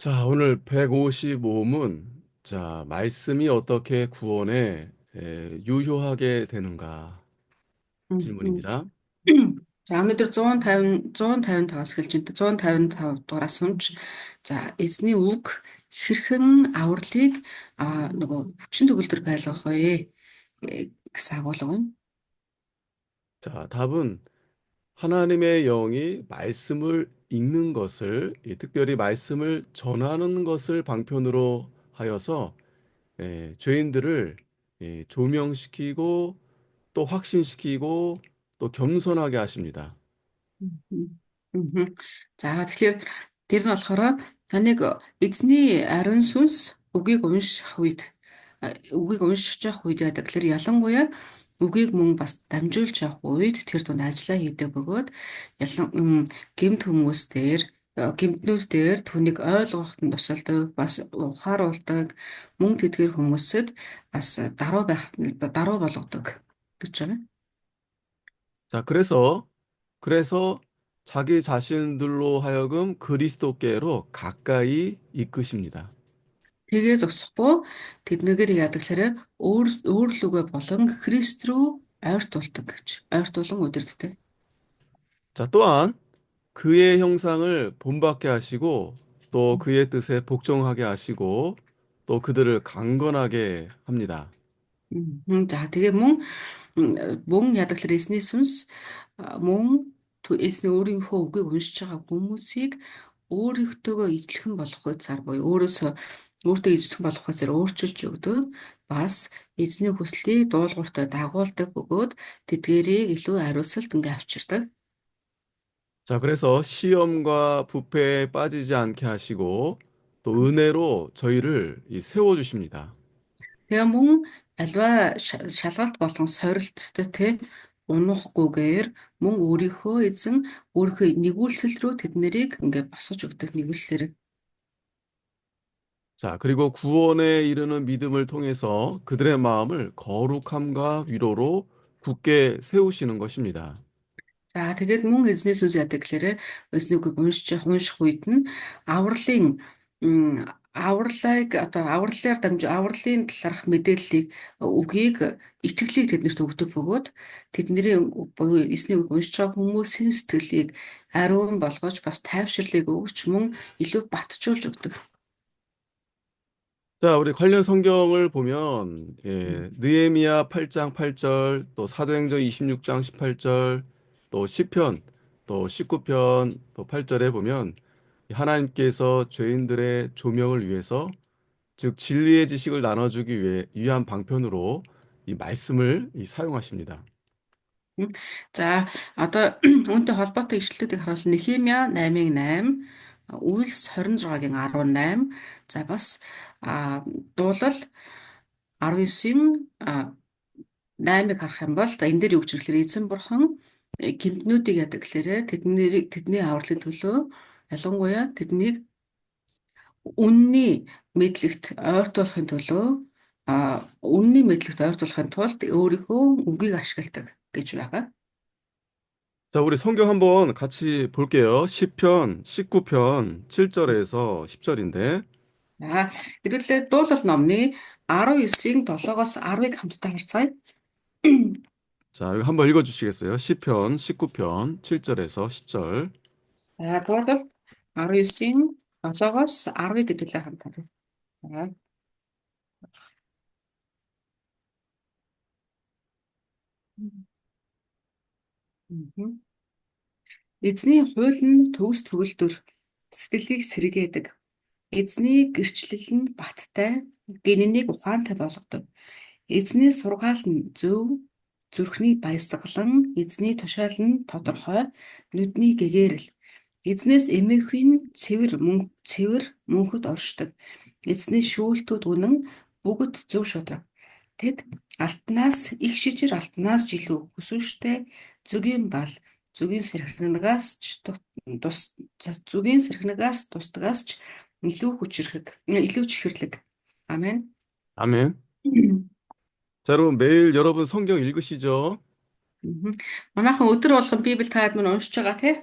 자, 오늘 155문. 자, 말씀이 어떻게 구원에 유효하게 되는가 Мгм. 질문입니다. За өнөөдөр 155-аас эхэлж байна. 155 дугаараас хэмж. За эзний үг хэрхэн авралыг нөгөө хүчин төгөлдөр байлгах вэ гэсэн агуулга байна. 자, 답은 하나님의 영이 말씀을 읽는 것을, 특별히 말씀을 전하는 것을 방편으로 하여서 죄인들을 조명시키고 또 확신시키고 또 겸손하게 하십니다. Мгм. Мгм. За тэгэхээр тэр нь болохоор таныг эзний ариун сүнс үгийг уншиж явах үед яадаг. Тэгэхээр ялангуяа үгийг мөн бас дамжуулж явах үед тэр дунд ажиллаа хийдэг бөгөөд гэмт хүмүүс дээр гэмтнүүд дээр түүнийг ойлгоход нь тусалдаг, бас ухааруулдаг, мөн тэдгээр хүмүүсэд бас даруй болгодог гэж байна. 자, 그래서 자기 자신들로 하여금 그리스도께로 가까이 이끄십니다. Тэгээ зогсохгүй тэднийгээр яадаг гэхээр өөр лүгэ болон Христ рүү ойртуулдаг гэж. Ойртуулан удирддаг. 자, 또한 그의 형상을 본받게 하시고 또 그의 뜻에 복종하게 하시고 또 그들을 강건하게 합니다. За тэгээ мөн яадаг гэхээр эзний сүнс мөн эзний өөрийнхөө үгийг уншиж байгаа хүмүүсийг өөрийнхөөгөө ижилхэн болох хуйцаар буюу өөртөө ижилхэн болох хуйцаар өөрчилж өгдөг. Бас эзний хүслийг дуулууртаа дагуулдаг бөгөөд тэдгээрийг илүү ариусалт ингээ авчирдаг. 자, 그래서 시험과 부패에 빠지지 않게 하시고 또 은혜로 저희를 세워주십니다. Тэгээ мөн альва шалгалт болгон сорилттой те унахгүйгээр мөн өөрийнхөө нэгүүлсэл рүү тэднийг ингээ босгож өгдөг нэгүүлсээр. 자, 그리고 구원에 이르는 믿음을 통해서 그들의 마음을 거룩함과 위로로 굳게 세우시는 것입니다. За тэгээд мөн эзнээс үз яадаг гэхээр эзнийг унших үед нь авралын авралын талаарх мэдээллийг үгийг итгэлийг тэднэрт өгдөг бөгөөд тэдний буюу эзнийг уншиж байгаа хүмүүсийн сэтгэлийг ариун болгож бас тайвширлыг өгч мөн илүү батжуулж өгдөг. 자, 우리 관련 성경을 보면 느헤미야 8장 8절, 또 사도행전 26장 18절, 또 시편, 또 19편, 또 8절에 보면 하나님께서 죄인들의 조명을 위해서 즉 진리의 지식을 나눠주기 위한 방편으로 이 말씀을 사용하십니다. Мгм. За одоо үүнтэй холбоотой ишлэлүүдийг харуул Нехемия 8:8, Үйлс 26-гийн 18, за бас дуулал 19-ийн 8-ыг харах юм бол энэ дээр юу гэж ирэхээр эзэн бурхан гэмтнүүдийг яадаг гэхээр тэдний авралын төлөө ялангуяа тэднийг үнний мэдлэгт ойртуулахын тулд өөрийнхөө үгийг ашигладаг гэж байгаа. 자, 우리 성경 한번 같이 볼게요. 시편 19편 7절에서 10절인데 За хэдүүлээ дуулал номны 19-ийн 7-оос 10-ыг хамтдаа харцгаая. 자, 이거 한번 읽어주시겠어요? 시편 19편 7절에서 10절. За дуулал 19-ийн 7-оос 10-ыг хэдүүлээ хамтдаа. За. Мгм. Эзний хууль нь төгс төгөлдөр сэтгэлийг сэргээдэг. Эзний гэрчлэл нь баттай, гиннийг ухаантай болгодог. Эзний сургаал нь зөв, зүрхний баясгалан, эзний тушаал нь тодорхой, нүдний гэгээрэл. Эзнээс эмээхүйн цэвэр мөнхөд оршдог. Эзний шүүлтүүд үнэн бүгд зөв шударга. Тэд их шижир алтнаас ч илүү өсвөртэй зүгийн бал, зүгийн сэрхнагаас ч тусдагаас ч илүү чихэрлэг. Амен. 아멘. 자, 여러분 매일 여러분 성경 읽으시죠? Мгм. Манайхан өдөр болгон Библийг таад мань уншиж байгаа тий?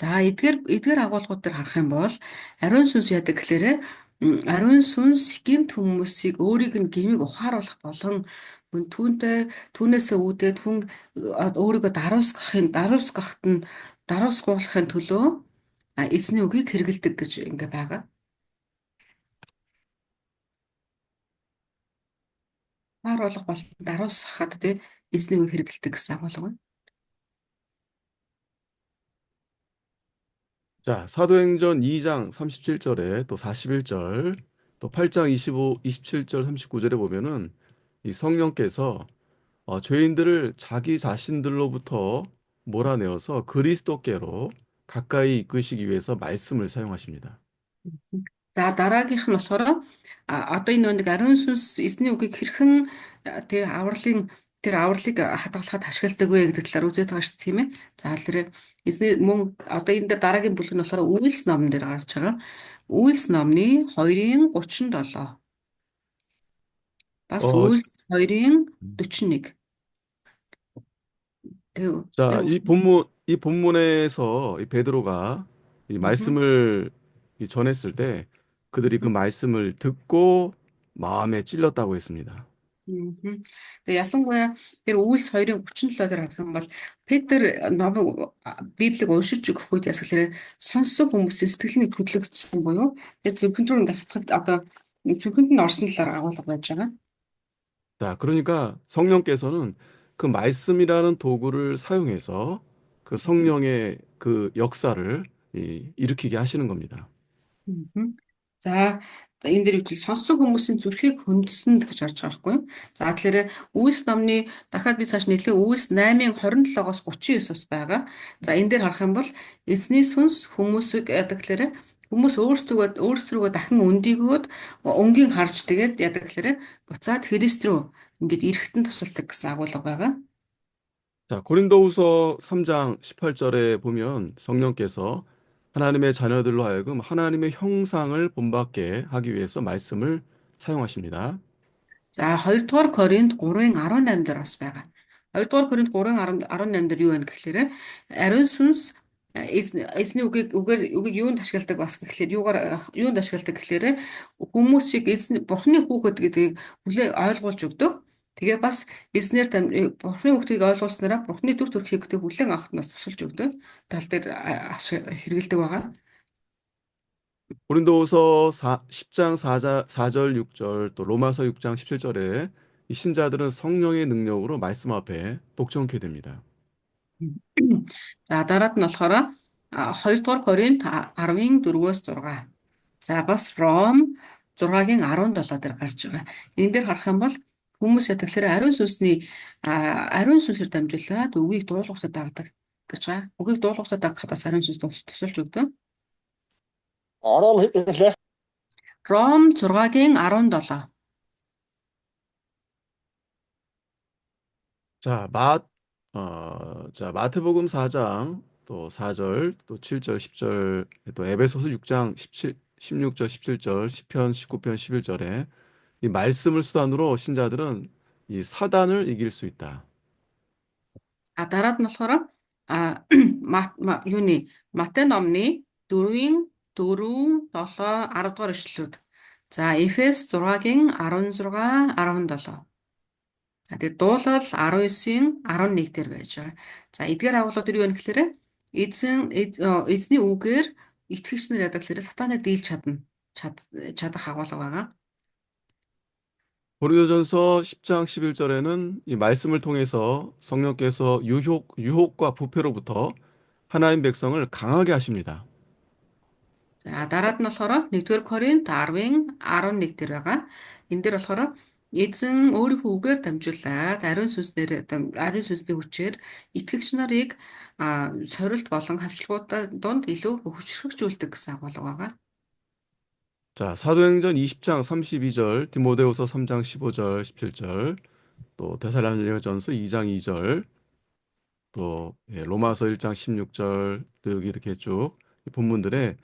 За эдгээр агуулгууд дээр харах юм бол ариун сүнс яадаг гэхээр ариун сүнс гэмт хүмүүсийг өөрийг нь гмийг ухааруулах болон мөн түүнээсээ үүдээд хүн өөрийгөө даруусгахын төлөө эзний үгийг хэрэгэлдэг гэж ингээ байгаа. Ухааруулах болон даруусгахад тий эзний үгийг хэрэгэлдэг гэсэн агуулга байна. 자, 사도행전 2장 37절에 또 41절, 또 8장 25, 27절, 39절에 보면은 이 성령께서 죄인들을 자기 자신들로부터 몰아내어서 그리스도께로 가까이 이끄시기 위해서 말씀을 사용하십니다. За дараагийнх нь болохоор одоо энэ нэг ариун сүнс эзний үгийг хэрхэн тэгээ авралыг хадгалахад ашигладаг вэ гэдэг талаар үзээд байгаа шүү дээ тийм ээ. За тэр эзний мөн одоо энэ дээр дараагийн бүлэг нь болохоор Үйлс номон дээр гарч байгаа. Үйлс номны 2:37 бас 어, Үйлс 2:41 тэг 자, 이 본문에서 이 베드로가 이 말씀을 이 전했을 때 그들이 그 말씀을 듣고 마음에 찔렸다고 했습니다. мгм. Тэгээ ялангуяа тэр Үйлс 2:37 дээр харах юм бол Петр номыг Библийг уншиж өгөх үед ясгэлээ сонссон хүмүүсийн сэтгэлний хөдлөгдсөн буюу тэр зөвхөн рүү ингээ хатгад одоо зөвхөнд нь орсон талаар агуулга байж байгаа. 자, 그러니까 성령께서는 그 말씀이라는 도구를 사용해서 그 성령의 그 역사를 일으키게 하시는 겁니다. Мгм. За энэ дээр үгүй сонссон хүмүүсийн зүрхийг хөндөсөнд гэж орж байгаа байхгүй юу? За тэгэхээр Үйлс номны дахиад би цааш нийлээ Үйлс 8:27-оос 39-оос байгаа. За энэ дээр харах юм бол эзний сүнс хүмүүсийг яадаг гэхээр хүмүүс өөрсдөө дахин өндийгөөд өнгийн харж тэгээд яадаг гэхээр буцаад Христ рүү ингээд эрэхтэн тусалдаг гэсэн агуулга байгаа. 자, 고린도후서 3장 18절에 보면 성령께서 하나님의 자녀들로 하여금 하나님의 형상을 본받게 하기 위해서 말씀을 사용하십니다. За 2 дугаар Коринт 3:18 дээр бас байгаа. 2 дугаар Коринт 3:18 дээр юу байна гэхээр ариун сүнс эзний үгийг юунд ашигладаг бас гэхлээр юунд ашигладаг гэхлээр хүмүүсийг Бурхны хүүхэд гэдгийг хүлээ ойлгуулж өгдөг. Тэгээ бас Бурхны хүүхдийг ойлгуулснараа Бурхны дүр төрхийг хүлээн авахнаас тусалж өгдөг. Тал дээр хэрэгэлдэг байгаа. 고린도후서 10장 4절 6절 또 로마서 6장 17절에 이 신자들은 성령의 능력으로 말씀 앞에 복종케 됩니다. За дараад нь болохоор 2 дугаар Коринт 10:4-өөс 6. За бас Ром 6:17 дээр гарч байгаа. Энэ дээр харах юм бол хүмүүс ятгэлээр ариун сүнсээр дамжуулаад үгийг дуулууртад дагдаг гэж байгаа. Үгийг дуулууртад дагахад бас ариун сүнс тусалж өгдөг. Орон хэлээ. Ром 6:17. 자, 마태복음 4장 또 4절 또 7절 10절 또 에베소서 6장 16절 17절 10편 19편 11절에 이 말씀을 수단으로 신자들은 이 사단을 이길 수 있다. Дараад нь болохоор юуны Матай номны 4:4, 7, 10 дугаар ишлэлүүд. За Эфес 6:16, 17. За тэгээд дуулал 19:11 дээр байж байгаа. За эдгээр агуулгууд юу вэ гэхээр эзний үгээр итгэгч нар яадаг гэхээр сатаныг дийлж чадах агуулга байгаа. 고린도전서 10장 11절에는 이 말씀을 통해서 성령께서 유혹과 부패로부터 하나님 백성을 강하게 하십니다. За дараад нь болохоор 1-р Коринт 10:11 дээр байгаа. Энэ дээр болохоор эзэн өөрийнхөө үгээр дамжуулаад ариун сүнсний хүчээр итгэгч нарыг сорилт болон хавчлагуудаа донд илүү хүчрхэгжүүлдэг гэсэн агуулга байгаа. 자, 사도행전 20장 32절, 디모데후서 3장 15절, 17절, 또 데살로니가전서 2장 2절, 또 로마서 1장 16절, 또 여기 이렇게 쭉이 본문들에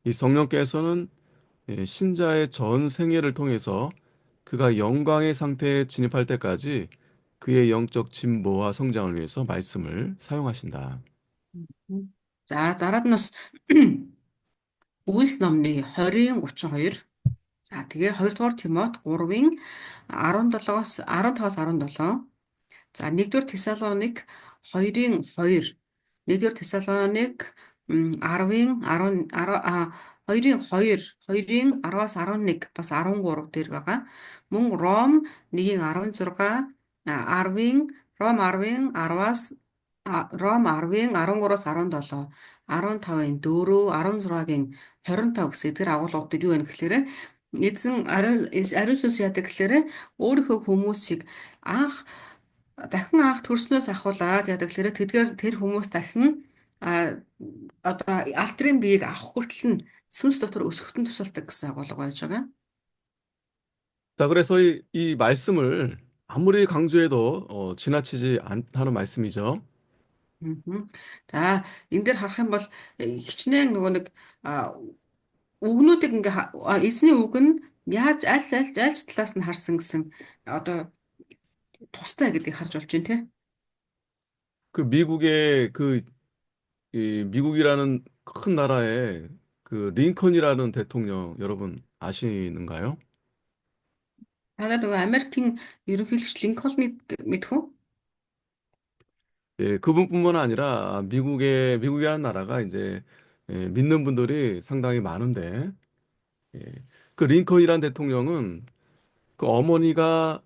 이 성령께서는 신자의 전 생애를 통해서 그가 영광의 상태에 진입할 때까지 그의 영적 진보와 성장을 위해서 말씀을 사용하신다. За дараад нь бас Үйлс номны 20:32. За тэгээ 2 дугаар Тимот 3-ын 17-оос 15-аас 17. За 1-р Тесалоник 2-ын 2. 1-р Тесалоник 10-ын 10 2-ын 2, 2-ын 10-аас 11 бас 13 дээр байгаа. Мөн Ром 1-ийн 16, 10-ын Ром 10-ын 10-аас Ром 10-ын 13-аас 17, 15-ын 4, 16-гийн 25 гэсэн тэр агуулгууд дээр юу вэ гэхээр эзэн Ариусус яадаг гэхээр өөрийнхөө хүмүүсийг дахин анх төрснөөс ахуулаад яадаг гэхээр тэдгээр тэр хүмүүс дахин одоо алтрын биеийг авах хүртэл нь сүнс дотор өсгөхтөн тусалдаг гэсэн агуулга байж байгаа. 자, 그래서 이 말씀을 아무리 강조해도 지나치지 않다는 말씀이죠. Мгм. За энэ дээр харах юм бол хичнээн нөгөө нэг үгнүүдийг эзний үг нь яаж аль талаас нь харсан гэсэн одоо тустай гэдгийг харж болж байна тий. 그 미국의 이 미국이라는 큰 나라에 그 링컨이라는 대통령 여러분 아시는가요? Та нар нөгөө Америкийн ерөнхийлөгч Линкольныг мэдэх үү? 예, 그분뿐만 아니라 미국이라는 나라가 이제 믿는 분들이 상당히 많은데 예, 그 링컨이라는 대통령은 그 어머니가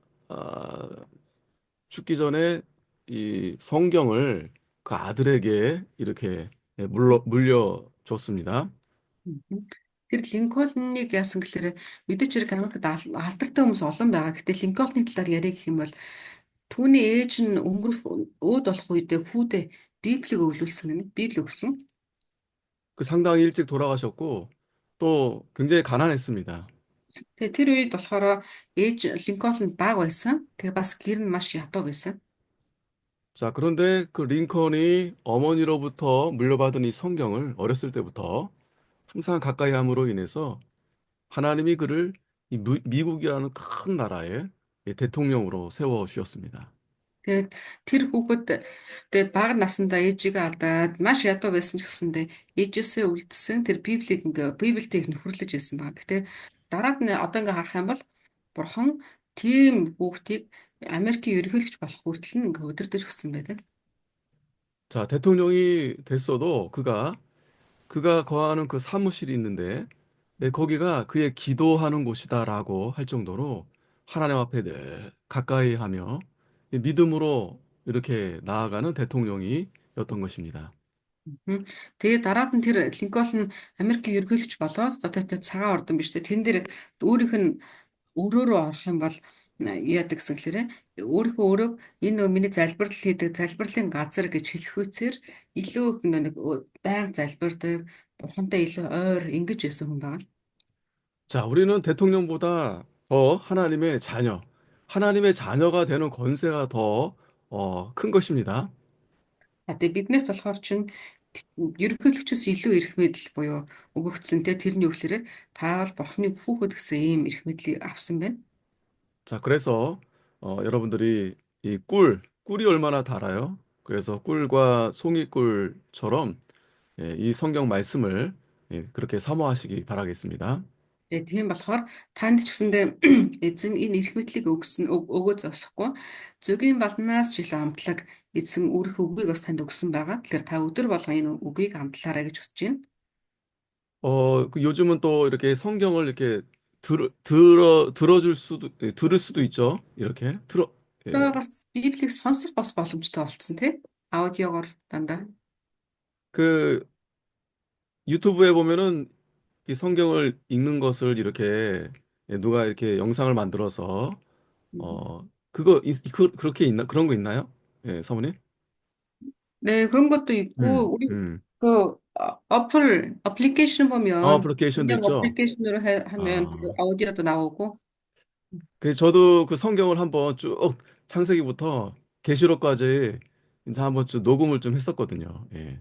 죽기 전에 이 성경을 그 아들에게 이렇게 물려줬습니다. Мгм. Тэр Линкольныг яасан гэхээр мэдээч хэрэг Америкт алдартай хүмүүс олон байгаа. Гэтэ Линкольны талаар яриа гэх юм бол түүний ээж нь өнгөрөх өөд болох үедээ хүүдээ Библийг өвлүүлсэн гэнэ. Библи өгсөн. 그 상당히 일찍 돌아가셨고 또 굉장히 가난했습니다. Тэгээ тэр үед болохоор ээж Линкольн бага байсан. Тэгээ бас гэр нь маш ядуу байсан. 자, 그런데 그 링컨이 어머니로부터 물려받은 이 성경을 어렸을 때부터 항상 가까이 함으로 인해서 하나님이 그를 이 미국이라는 큰 나라의 이 대통령으로 세워 주셨습니다. Тэгээд тэр хүүхэд тэгээд бага насндаа ээжигээ алдаад маш ядуу байсан ч гэсэндээ ээжээсээ үлдсэн тэр Библиэд нөхөрлөж байсан баг. Гэтэ дараад нь одоо ингээ харах юм бол бурхан тийм хүүхдийг Америкийн ерөнхийлөгч болох хүртэл нь ингээ удирдах өгсөн байдаг. 자, 대통령이 됐어도 그가 거하는 그 사무실이 있는데 거기가 그의 기도하는 곳이다라고 할 정도로 하나님 앞에 늘 가까이 하며 믿음으로 이렇게 나아가는 대통령이었던 것입니다. Мгм. Тэгээд дараад нь тэр Линкольн Америкийн ерөнхийлөгч болоод одоо тэр цагаан ордон биш үү? Тэн дээр өөрийнх нь өрөөрөө орох юм бол яадаг гэсэн хэлээрээ өөрийнхөө өрөөг энэ нөгөө миний залбирал хийдэг залбирлын газар гэж хэлэх үсээр илүү их нэг байнга залбирдаг, бурхантай илүү ойр ингэж байсан хүн байна. 자, 우리는 대통령보다 더 하나님의 자녀, 하나님의 자녀가 되는 권세가 더 큰 것입니다. Тэгээ биднээс болохоор чинь ерөнхийлөгчөөс илүү эрх мэдэл буюу өгөгдсөн те тэрний өглөөрээ та бол бурхны хүүхэд гэсэн ийм эрх мэдлийг авсан байна. 자, 그래서 여러분들이 꿀이 얼마나 달아요? 그래서 꿀과 송이꿀처럼 이 성경 말씀을 그렇게 사모하시기 바라겠습니다. Тэгээ тийм болохоор танд ч гэсэндээ эзэн энэ эрх мэдлийг өгөө зогсохгүй зөгийн балнаас ч илүү амтлаг эзэн өөрийнхөө үгийг бас танд өгсөн байгаа. Тэгэхээр та өдөр болгон энэ үгийг амтлаарай гэж хүсэж байна. 그 요즘은 또 이렇게 성경을 이렇게 들을 수도 있죠. 이렇게 예. Одоо бас Библийг сонсох бас боломжтой болцсон тий. Аудиогоор дандаа. 그 유튜브에 보면은 이 성경을 읽는 것을 이렇게 누가 이렇게 영상을 만들어서 그렇게 그런 거 있나요? 예, 사모님? 네, 그런 것도 있고, 우리 음. 어플리케이션 보면, 어플리케이션도 그냥 있죠. 어플리케이션으로 하면 그 아. 아우디오도 나오고, 그래서 저도 그 성경을 한번 쭉 창세기부터 계시록까지 이제 한번 쭉 녹음을 좀 했었거든요. 예.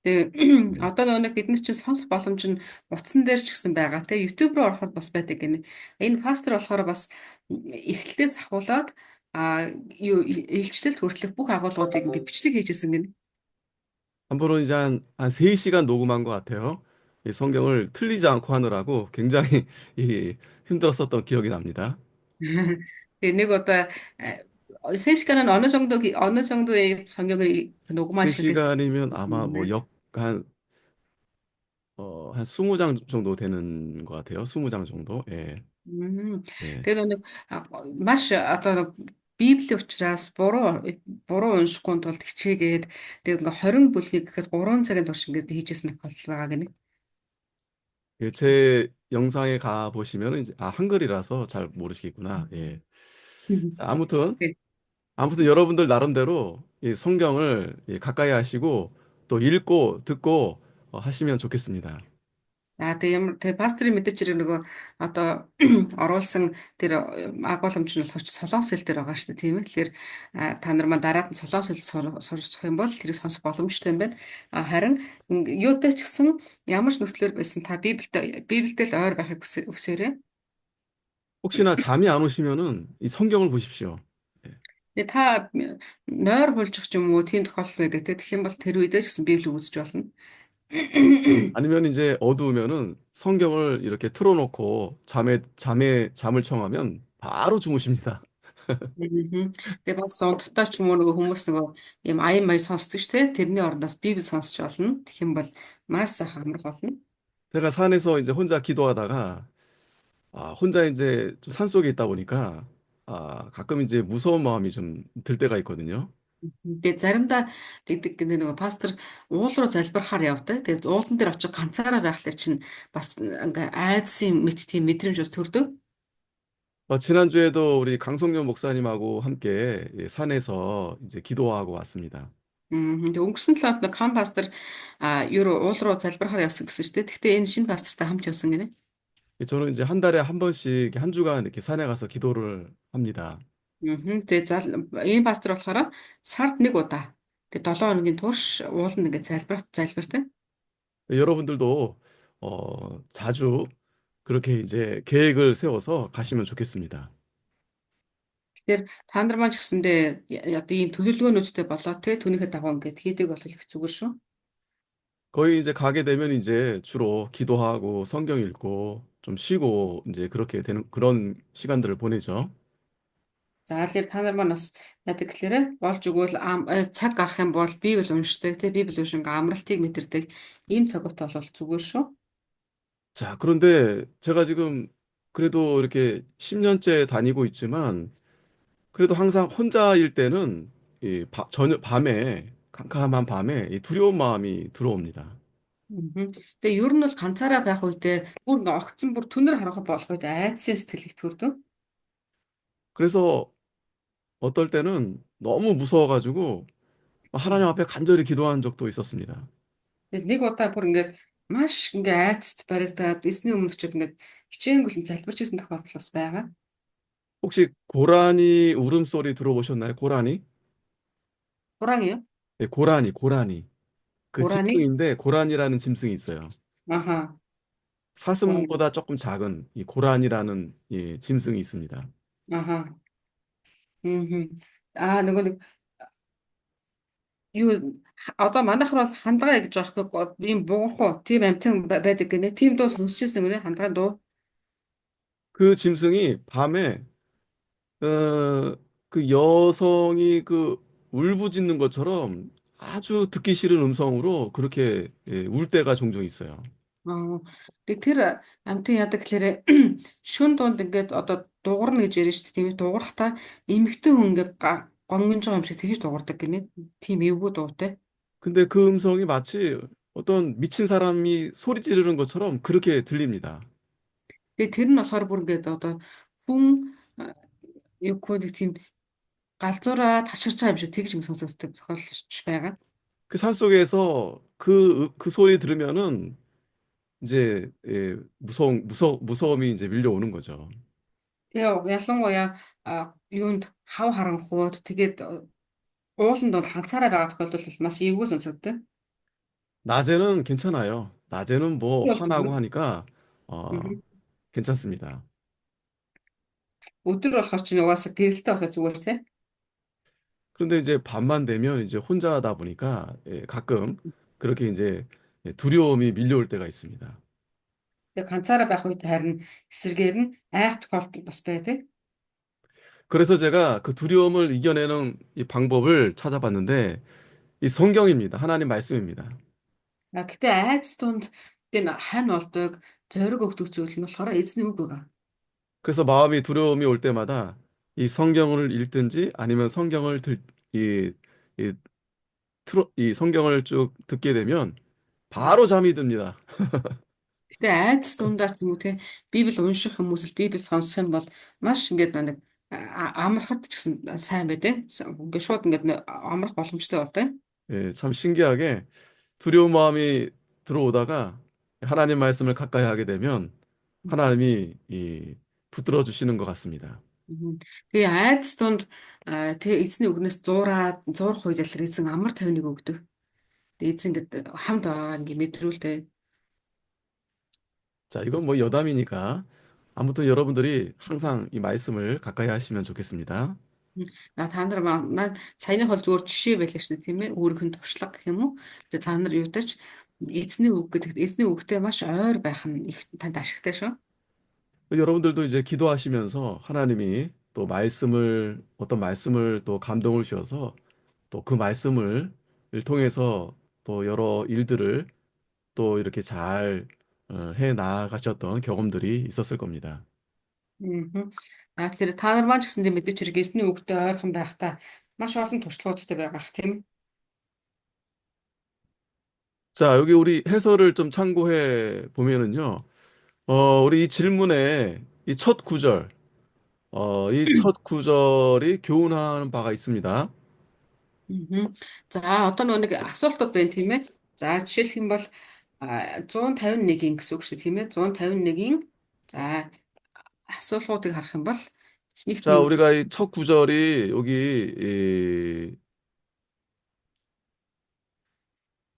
тэгээ 네. одоо нэг бид нар чинь сонсох боломж нь утсан дээр ч гэсэн байгаа. Тэгээ YouTube руу ороход бас байдаг гэнэ. Энэ пастор болохоор бас эхлэлээс ахуулаад юу илчлэлт хүртэлх бүх агуулгуудыг ингээд бичлэг хийжсэн гэнэ. 한 번은 이제 한 3시간 녹음한 것 같아요. 이 성경을 틀리지 않고 하느라고 굉장히 이 힘들었었던 기억이 납니다. Тэгээ нэг удаа 3시간은 어느 정도의 성경을 녹음하시게 됐 3시간이면 아마 뭐 음. 한 20장 정도 되는 것 같아요. 20장 정도. 예. 음. 예. Тэгээд нэг маш одоо нэг Библийн учраас буруу уншихгүй тулд хичээгээд тэгээд ингээ 20 бүлгийг гэхэд 3 цагийн турш ингээ хийжсэн тохиолдол байгаа гэнэ. 제 영상에 가 보시면은 이제 한글이라서 잘 모르시겠구나. 예. 자, 아무튼 여러분들 나름대로 이 성경을 가까이 하시고 또 읽고 듣고 하시면 좋겠습니다. Тэгээ пастрын мэдээч хэрэг нөгөө одоо оруулсан тэр агуулмч нь болохоор солонгос хэл дээр байгаа шүү дээ тийм ээ. Тэгэхээр та нар маань дараад нь солонгос хэл сурах юм бол тэрийг сонсох боломжтой юм байна. Харин юутай ч гэсэн ямар ч нөхцлөөр байсан та Библиэд л ойр байхыг хүсээрэй. 혹시나 잠이 안 오시면은 이 성경을 보십시오. 예. Тэгээ та нойр хулжих ч юм уу тийм тохиолдол байдаг те. Тэгэх юм бол тэр үедээ ч гэсэн Библийг үзэж болно. 아니면 이제 어두우면은 성경을 이렇게 틀어놓고 잠을 청하면 바로 주무십니다. Мгм. Тэгээ бас унтахтаа ч юм уу нөгөө хүмүүс нөгөө юм аян маяг сонсдог ч те тэрний орондоос Библи сонсч болно. Тэгэх юм бол маш сайхан амрах болно. 제가 산에서 이제 혼자 기도하다가 혼자 이제 좀 산속에 있다 보니까 가끔 이제 무서운 마음이 좀 들 때가 있거든요. Тэгээ заримдаа тэгдэг гэнэ нөгөө пастор уул руу залбирахаар явдаг. Тэгээ уулан дээр очих ганцаараа байхлаа чинь бас ингээ айдсын мэт тийм мэдрэмж бас төрдөг. 지난주에도 우리 강성년 목사님하고 함께 산에서 이제 기도하고 왔습니다. Тэгээ өнгөрсөн талаар нөгөө кам пастор юу уул руу залбирахаар явсан гэсэн чинь тэгтээ энэ шинэ пастортай хамт явсан гинэ. 저는 이제 한 달에 한 번씩 한 주간 이렇게 산에 가서 기도를 합니다. Тэгээ ийм пастор болохоор сард нэг удаа тэгээ 7 хоногийн турш ууланд ингээ залбиртай. 여러분들도 자주 그렇게 이제 계획을 세워서 가시면 좋겠습니다. Тэгэхээр та нар маань ч гэсэндээ одоо ийм төлөвлөгөөнүүдтэй болоо те түүнийхээ дагуу ингээд хийдэг бол их зүгээр шүү. 거의 이제 가게 되면 이제 주로 기도하고 성경 읽고 좀 쉬고 이제 그렇게 되는 그런 시간들을 보내죠. За тэгэхээр та нар маань бас яадаг гэхээр болж өгвөл цаг гарах юм бол Библи уншдаг те Библи уншин амралтыг мэдэрдэг ийм цагуудтай бол зүгээр шүү. 자, 그런데 제가 지금 그래도 이렇게 10년째 다니고 있지만 그래도 항상 혼자일 때는 저녁 밤에 캄캄한 밤에 이 두려운 마음이 들어옵니다. Мгм. Тэгээ ер нь бол ганцаараа байх үедээ бүр ингээ огцон бүр түнэр харах болох үед айдсын сэтгэл их төрдөг. 그래서 어떨 때는 너무 무서워가지고 하나님 앞에 간절히 기도한 적도 있었습니다. Тэгээд нэг удаа бүр ингээд маш ингээ айцт баригдаад эсний өмнө очиод ингээд хичээнгүлэн залбирч ирсэн тохиолдол бас байгаа. 혹시 고라니 울음소리 들어보셨나요? 고라니? Хуран юу? 네, 고라니. 그 Хураны 짐승인데 고라니라는 짐승이 있어요. аха. Хуран. 사슴보다 조금 작은 이 고라니라는 짐승이 있습니다. Аха. Мгм. Нөгөө нэг юу одоо манайхар бол хандгай гэж аахгүй ийм буурахгүй тийм амтан байдаг гинэ. Тийм дуу сонсчихсан гинэ хандгай дуу. 그 짐승이 밤에 어, 그 여성이 그 울부짖는 것처럼 아주 듣기 싫은 음성으로 그렇게 울 때가 종종 있어요. Аа. Тэг тэр амтан яадаг гэхээр шүн дунд ингээд одоо дуурна гэж ярьж шүү дээ. Тийм ээ дуурахтаа эмэгтэй хүн ингээд гонгож байгаа юм шиг тэгж дуурдаг гинэ. Тийм эвгүй дуутай. 근데 그 음성이 마치 어떤 미친 사람이 소리 지르는 것처럼 그렇게 들립니다. Тэгээ тэр нь болохоор бүр ингээд одоо хүн юу код тийм галзуураа ташгирч байгаа юм шиг тэгж юм сонсогддог тохиолдож байгаа. 그 산속에서 그 소리 들으면은 이제 무서움이 이제 밀려오는 거죠. Тэгээ ялангуяа юунд хав харанхууд тэгээд уулын донд ганцаараа байгаа тохиолдол бол маш эвгүй сонсогддог. 낮에는 괜찮아요. 낮에는 뭐 Тэр бол 화나고 зүгээр. 하니까 어, Мгм. 괜찮습니다. Өдөр болохоор чинь угаасаа гэрэлтэй болохоор зүгээр тий. 그런데 이제 밤만 되면 이제 혼자 하다 보니까 가끔 그렇게 이제 두려움이 밀려올 때가 있습니다. Тэгээ ганцаараа байх үед харин эсрэгээр нь айх тохиолдол бас байдаг. 그래서 제가 그 두려움을 이겨내는 이 방법을 찾아봤는데 이 성경입니다. 하나님 말씀입니다. Гэтэ айдас тунд энэ хань болдог зориг өгдөг зүйл нь болохоор эзний үг байгаа. 그래서 마음이 두려움이 올 때마다 이 성경을 읽든지 아니면 이, 이, 이 성경을 쭉 듣게 되면 바로 잠이 듭니다. Гэтэ айдас дундаа ч юм уу те Библи унших хүмүүс л Библи сонсох юм бол маш ингээд нэг амархад ч гэсэн сайн байдаг. Ингээд шууд ингээд амрах боломжтой болтой. 참 신기하게 두려운 마음이 들어오다가 하나님 말씀을 가까이 하게 되면 하나님이 붙들어 주시는 것 같습니다. Мгм. Тэгээ айдас дунд тэгээ эзний үгнээс зуурах үед л эзэн амар тайвныг өгдөг. Тэгээ эзэн ингээд хамт байгаа ингээд мэдрүүлдэг. 자, 이건 뭐 여담이니까 아무튼 여러분들이 항상 이 말씀을 가까이 하시면 좋겠습니다. Та нар маань саяны хол зүгээр жишээ байлаа шүү дээ тийм ээ. Өөрийнх нь туршлага гэх юм уу. Тэгээ та нар юудач эзний үг гэдэг эзний үгтэй маш ойр байх нь их танд ашигтай шүү. 여러분들도 이제 기도하시면서 하나님이 또 어떤 말씀을 또 감동을 주셔서 또 그 말씀을 통해서 또 여러 일들을 또 이렇게 잘 해 나가셨던 경험들이 있었을 겁니다. Мгм. Тэгэхээр та нар маань ч гэсэн тийм мэдээч хэрэг эзний үгтэй ойрхон байхдаа маш олон туршлагуудтай байгаах тийм ээ. 자, 여기 우리 해설을 좀 참고해 보면은요, 우리 이 질문에 이 첫 구절, 이 첫 구절이 교훈하는 바가 있습니다. Мгм. За одоо нэг асуултууд байна тийм ээ. За жишээлх юм бол 151-ийн гэсэн үг шүү дээ тийм ээ. 151-ийн за асуулгуудыг харах юм бол эхнийхт нь 자, юу гэж 우리가 이 첫 구절이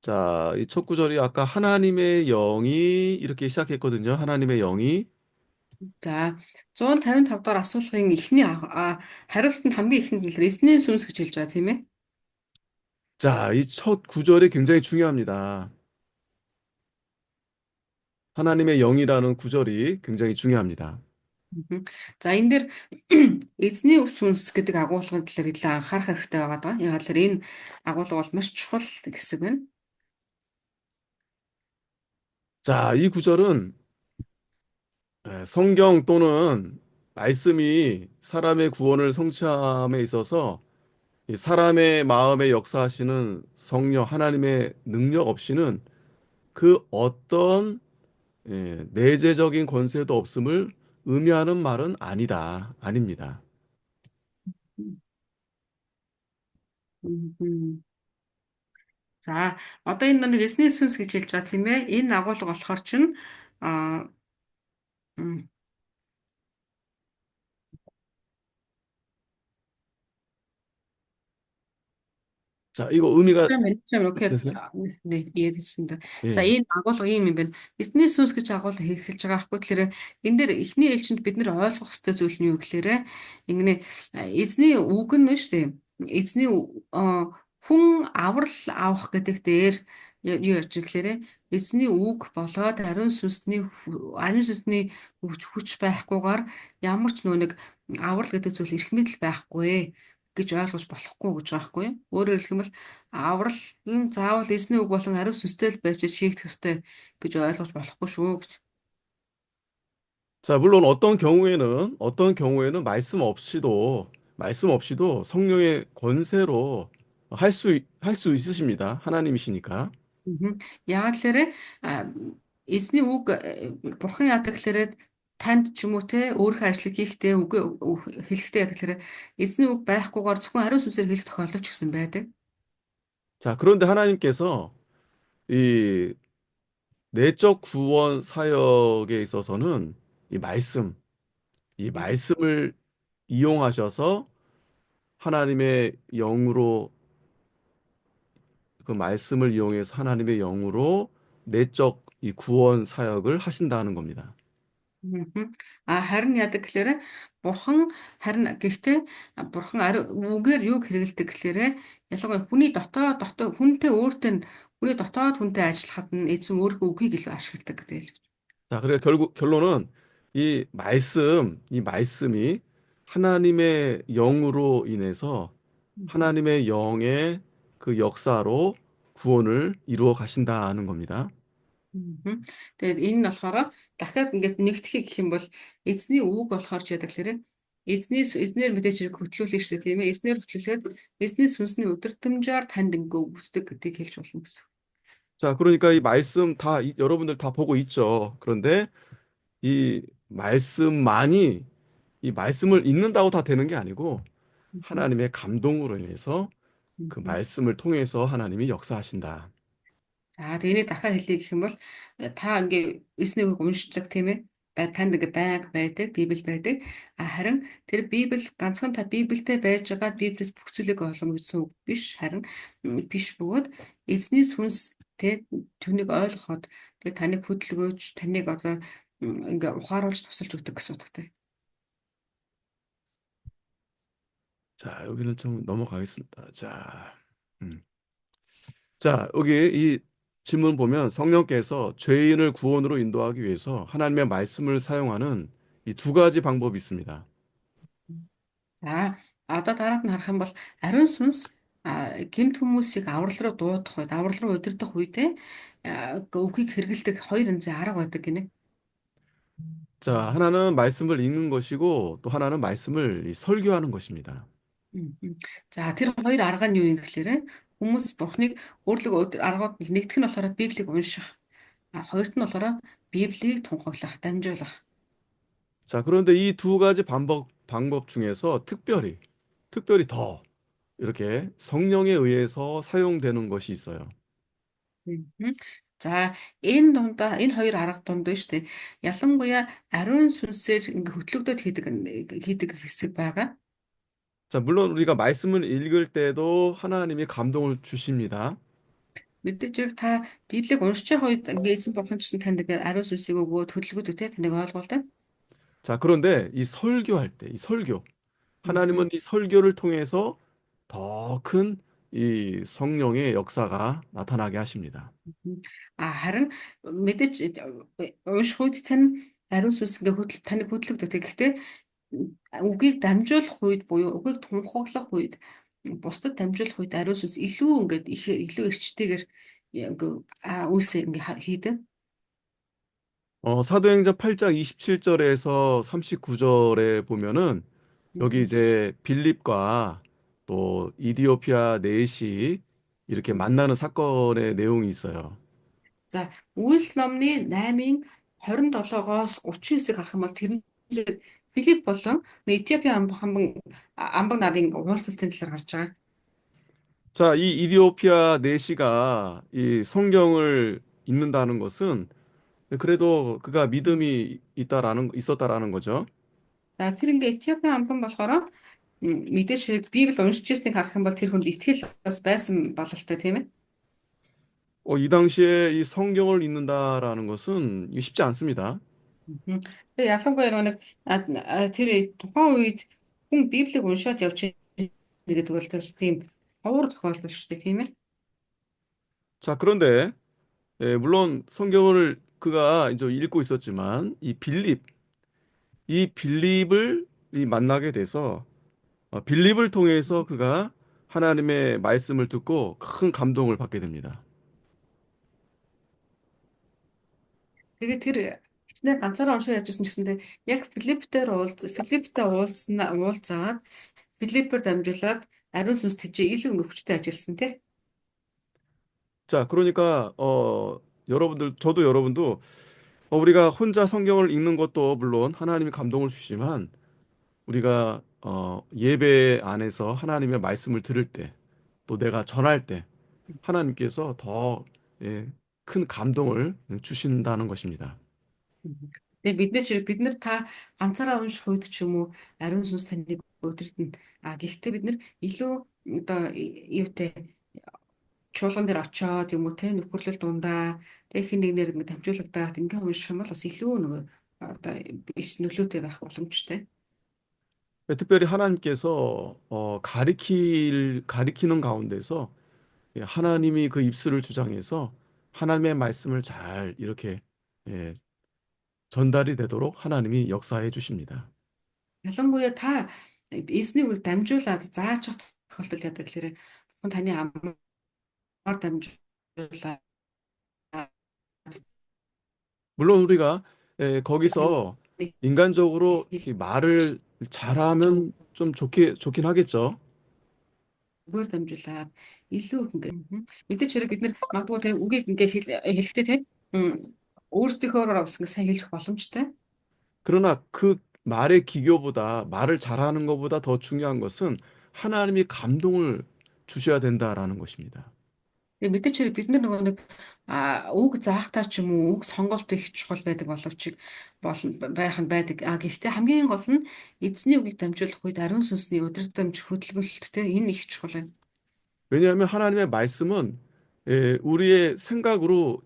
자, 이 첫 구절이 아까 하나님의 영이 이렇게 시작했거든요. 하나님의 영이. за 155 дахь асуулгын эхний хариултанд хамгийн ихэнд нь эзний сүнс гэж хэлж байгаа тийм ээ. 자, 이 첫 구절이 굉장히 중요합니다. 하나님의 영이라는 구절이 굉장히 중요합니다. Мгм. За энэ дээр эзний өв сүнс гэдэг агуулгын талаар илүү анхаарах хэрэгтэй байгаа даа. Яг л энэ агуулга бол маш чухал хэсэг байна. 자, 이 구절은 성경 또는 말씀이 사람의 구원을 성취함에 있어서 이 사람의 마음에 역사하시는 성령 하나님의 능력 없이는 그 어떤 내재적인 권세도 없음을 의미하는 말은 아닙니다. Мгм. За одоо энэ нэг эзний сүнс гэж хэлж байгаа тийм ээ. Энэ агуулга болохоор чинь а м, 자, 이거 의미가 Мэдчихэм окей. 됐어요? Нэг ярьсан да. За 예. энэ агуулга юм юм байна. Эзний сүнс гэж агуулга хэлж байгаа аахгүй тэгэхээр энэ дээр эхний ээлжинд бид нэр ойлгох ёстой зүйл нь юу гэхээр ингэнэ эзний үг нь нь шүү дээ. Эзний хүн аврал авах гэдэг дээр юу ярьж гэхээр эзний үг болоод ариун сүнсний хүч байхгүйгээр ямар ч нэг аврал гэдэг зүйл эрх мэдэл байхгүй гэж ойлгож болохгүй гэж байгаа байхгүй юу. Өөрөөр хэлбэл аврал нь заавал эзний үг болон ариун сүнстэй л байж шийдэх ёстой гэж ойлгож болохгүй шүү гэж. 자, 물론 어떤 경우에는 말씀 없이도 성령의 권세로 할 수 있으십니다. 하나님이시니까. Мгм. Яг лээрээ а, эзний үг бурхан яадаг гэхээр танд ч юм уу те өөрийнхөө ажлыг хийхдээ хэлэхдээ яадаг гэхээр эзний үг байхгүйгээр зөвхөн ариун сүнсээр хэлэх тохиолдол ч гэсэн байдаг. 자, 그런데 하나님께서 이 내적 구원 사역에 있어서는 이 말씀을 이용하셔서 하나님의 영으로 그 말씀을 이용해서 하나님의 영으로 내적 이 구원 사역을 하신다는 겁니다. Мгм. Харин яадаг гэхээр бурхан харин гэхдээ бурхан үгээр юг хэрэгэлдэг гэхээр ялангуяа хүний дотоод хүнтэй өөртөө хүний дотоод хүнтэй ажиллахад нь эзэн өөрийнхөө үгийг илүү ашигладаг гэдэг л. 자, 그래 결국 결론은 이 말씀이 하나님의 영으로 인해서 하나님의 영의 그 역사로 구원을 이루어 가신다는 겁니다. Мгм. Тэгээд энэ нь болохоор дахиад ингээд нэгтгэхийг гэх юм бол эзний үг болохоор ч яадаг гэхээр эзнэр мэдээж хэрэг хөтлүүлэх шүү дээ тийм ээ. Эзнэр хөтлүүлээд эзний сүнсний удирдамжаар танд ингээ өгсдөг гэдгийг хэлж болно гэсэн. 자, 그러니까 이 말씀 여러분들 다 보고 있죠. 그런데 이 말씀만이 이 말씀을 읽는다고 다 되는 게 아니고 Мгм. 하나님의 감동으로 인해서 그 Мгм. 말씀을 통해서 하나님이 역사하신다. За тэгний дахиад хэлье гэх юм бол та ингээ эснийг уншдаг тийм ээ. Танд ингээ байнга байдаг, Библи байдаг. Харин тэр Библи ганцхан та Библиэд байж байгаа Библиэс бүх зүйлийг олно гэсэн үг биш. Харин биш бөгөөд эзний сүнс түүнийг ойлгоход тэгээ таныг хөдөлгөөж, таныг одоо ингээ ухааруулж тусалж өгдөг гэсэн утгатай. 자, 여기는 좀 넘어가겠습니다. 음. 자, 여기 이 질문 보면 성령께서 죄인을 구원으로 인도하기 위해서 하나님의 말씀을 사용하는 이 두 가지 방법이 있습니다. За одоо дараад нь харах юм бол ариун сүнс гэмт хүмүүсийг аврал руу дуудах үед, аврал руу удирдах үедээ үгийг хэрэгэлдэг хоёр янзын арга байдаг гинэ. 자, 하나는 말씀을 읽는 것이고 또 하나는 말씀을 설교하는 것입니다. Мгм. За тэр хоёр арга нь юу юм гэхээр хүмүүс бурхныг аргууд нь нэгдүг нь болохоор Библийг унших, хоёрт нь болохоор Библийг тунхаглах, дамжуулах. 자, 그런데 이 두 가지 방법 중에서 특별히 더 이렇게 성령에 의해서 사용되는 것이 있어요. Мгм. За энэ хоёр арга дунд нь шүү дээ. Ялангуяа ариун сүнсээр ингээ хөтлөгдөд хийдэг хэсэг байгаа. 자, 물론 우리가 말씀을 읽을 때도 하나님이 감동을 주십니다. Мэдээж хэрэг та Библийг уншиж байгаа үед ингээ эзэн бурхан ч гэсэн танд ингээ ариун сүнсийг өгөөд хөдөлгөөд те таныг ойлгуулдаг. 자, 그런데 이 설교할 때, 이 설교, Мгм. 하나님은 이 설교를 통해서 더 큰 이 성령의 역사가 나타나게 하십니다. Харин мэдээж унших үед тань ариун сүнс ингээ таныг хөдөлгдөг. Гэхдээ үгийг дамжуулах үед буюу үгийг тунхаглах үед бусдад дамжуулах үед ариун сүнс илүү ингээд илүү эрчтэйгээр ингээ үйлсээ ингээ хийдэг. 사도행전 8장 27절에서 39절에 보면은 여기 Мгм. 이제 빌립과 또 이디오피아 내시 이렇게 만나는 사건의 내용이 있어요. За Үйлс номны 8-ын 27-оос 39-ыг харах юм бол тэрэн дээр Филипп болон Этиопийн амбан нарын уулзалтын талаар гарч байгаа. 자, 이 이디오피아 내시가 이 성경을 읽는다는 것은 그래도 그가 믿음이 있었다라는 거죠. За тэр ингээ Этиопийн амбан болохоор мэдээж хэрэг Библи уншиж ирснийг харах юм бол тэр хүнд итгэл бас байсан бололтой тийм ээ. 이 당시에 이 성경을 읽는다라는 것은 이게 쉽지 않습니다. Мгм. Тэгээ ялангуяа нэг тэр тухайн үед хүн Библийг уншаад явж байгаа гэдэг бол тийм ховор тохиолдол шүү дээ тийм ээ. 자, 그런데 물론 성경을 그가 이제 읽고 있었지만 이 빌립을 만나게 돼서 빌립을 통해서 그가 하나님의 말씀을 듣고 큰 감동을 받게 됩니다. Тэгээ тэр эхнээ ганцаараа уншаад явжсэн ч гэсэндээ яг Филипптэй уулзаад Филиппээр дамжуулаад ариун сүнс тэжээ илүү ингээ хүчтэй ажилласан тий. 자, 그러니까 저도 여러분도 우리가 혼자 성경을 읽는 것도 물론 하나님이 감동을 주시지만 우리가 예배 안에서 하나님의 말씀을 들을 때 또 내가 전할 때 하나님께서 더 예, 큰 감동을 주신다는 것입니다. Тэгээ бид нар та ганцаараа унших үед ч юм уу ариун сүнс таныг өдөртөн гэхдээ бид нар илүү одоо юутай чуулган дээр очоод юм уу те нөхөрлөл дундаа тэг хин нэгнэр ингэ дамжуулагдаад ингээ унших юм бол бас илүү нөгөө одоо иш нөлөөтэй байх боломжтой. 특별히 하나님께서 가리키는 가운데서 하나님이 그 입술을 주장해서 하나님의 말씀을 잘 이렇게 예, 전달이 되도록 하나님이 역사해 주십니다. Ялангуяа та эзний үгийг дамжуулаад зааж чадах тохиолдол яадаг гэхээр бурхан таны амар дамжуулаад 물론 우리가 거기서 인간적으로 이 말을 잘하면 좀 좋긴 하겠죠. зүгээр дамжуулаад илүү их ингээ мэдээч хэрэг бид нэр магадгүй тэг үгийг ингээ хэлэхдээ тэг өөрсдийнхөө бас ингээ сайн хэлэх боломжтой. 그러나 그 말의 기교보다 말을 잘하는 것보다 더 중요한 것은 하나님이 감동을 주셔야 된다라는 것입니다. Тэгээ мэдээч хэрэг бид нар нөгөө нэг үг заахтаа ч юм уу үг сонголт их чухал байдаг боловч байх нь байдаг. Гэхдээ хамгийн гол нь эзний үгийг дамжуулах үед ариун сүнсний удирдамж хөдөлгөөлөлттэй энэ их чухал байна. 왜냐하면 하나님의 말씀은 우리의 생각으로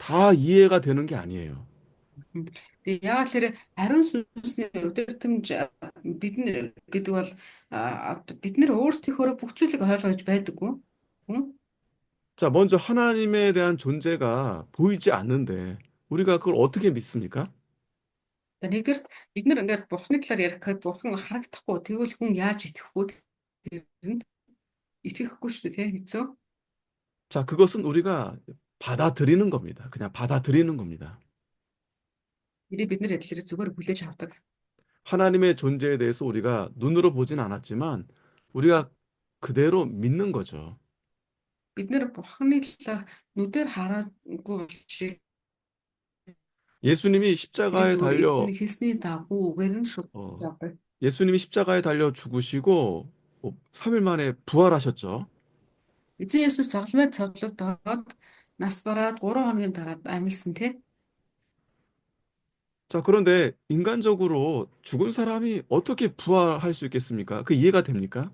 다 이해가 되는 게 아니에요. Тэгээ яагаад тэр ариун сүнсний удирдамж бид нар гэдэг бол бид нар өөрсдийнхөө бүх зүйлийг ойлгож байдаггүй. 자, 먼저 하나님에 대한 존재가 보이지 않는데 우리가 그걸 어떻게 믿습니까? За нэгдүгээр бид нар ингээд бурхны талаар ярих гэхэд бурхан харагдахгүй тэгвэл хүн яаж итгэх вэ? Тэр нь итгэхгүй шүү дээ, хэцүү. 자, 그것은 우리가 받아들이는 겁니다. 그냥 받아들이는 겁니다. Тэрийг бид нар адилхан зүгээр хүлээж авдаг. 하나님의 존재에 대해서 우리가 눈으로 보진 않았지만 우리가 그대로 믿는 거죠. Бид нэр бурхны талаар нүдээр хараагүй шиг 예수님이 тэрийг 십자가에 зүгээр 달려 эзний хэлсний дагуу үгээр нь шууд 어, явдаг. 예수님이 십자가에 달려 죽으시고 3일 만에 부활하셨죠. Эзэн Есүс цогцлмой цоглогдоод нас бараад 3 хоногийн дараа амьдсан тий. 자, 그런데 인간적으로 죽은 사람이 어떻게 부활할 수 있겠습니까? 그 이해가 됩니까?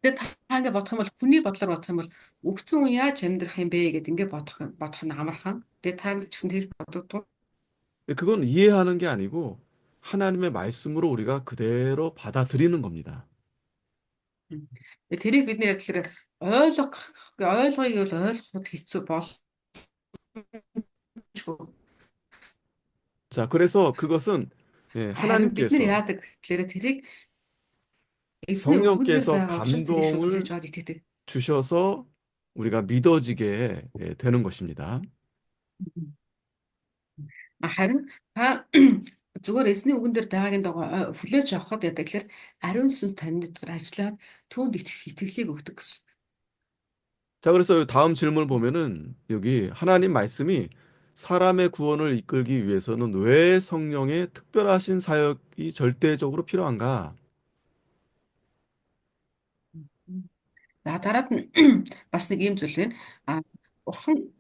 Тэгээ та ингээ бодох юм бол хүний бодлоор бодох юм бол өгцөн хүн яаж амьдрах юм бэ гэдээ ингээ бодох нь амархан. Тэгээ та ч гэсэн тэр бодогдвол 그건 이해하는 게 아니고 하나님의 말씀으로 우리가 그대로 받아들이는 겁니다. тэрийг бид нэр тэгэхээр ойлгоёг бол ойлгоход хэцүү болчгүй. 자, 그래서 그것은 Харин бид нэр 하나님께서 яадаг гэхээр тэрийг эзний үгэн дээр 성령께서 байгаа учраас тэрийг шууд 감동을 хүлээж аваад итгэдэг. 주셔서 우리가 믿어지게 되는 것입니다. Харин та зүгээр эзний үгэн дээр байгаагийн дагуу хүлээж авахд яадаг гэхээр ариун сүнс таны дотор ажиллаад түүнд итгэлийг өгдөг гэсэн. 자, 그래서 다음 질문을 보면은 여기 하나님 말씀이 사람의 구원을 이끌기 위해서는 왜 성령의 특별하신 사역이 절대적으로 필요한가? Дараад нь бас нэг юм зүйл байна. Бурхан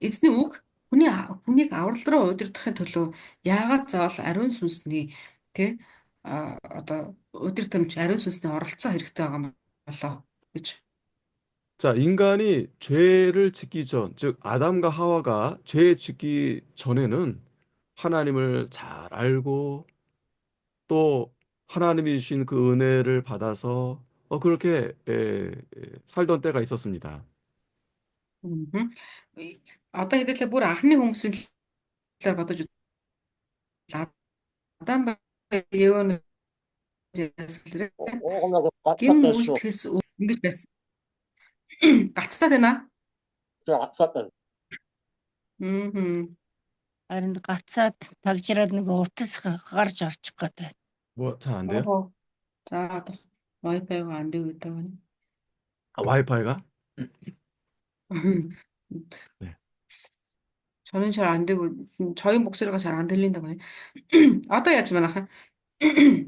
эзний үг хүнийг аврал руу удирдахын төлөө яагаад заавал ариун сүнсний тий одоо удирдамж ариун сүнсний оролцоо хэрэгтэй байгаа юм болоо гэж. 자, 인간이 죄를 짓기 전, 즉 아담과 하와가 죄 짓기 전에는 하나님을 잘 알고 또 하나님이 주신 그 은혜를 받아서 그렇게 살던 때가 있었습니다. Мгм. Одоо хэдүүлээ бүр анхны хүмүүсийн талаар бодож үзлаа. Адам ба Евэн Ууг нь гим гацаад байсан шүү. үлдэхээс ингэж байсан. Гацтаад байна. Тэгээ гацаад байна. Мм. Харин гацаад тагжраад нэг утас гарч орчих гээд байна. 뭐 잘 안 돼요? Ого. За Wi-Fi-가 안 되고 있다고 하네. 와이파이가? 네. 저는 잘 안 되고 저희 목소리가 잘 안 들린다고 해. Одоо яаж байна хаа?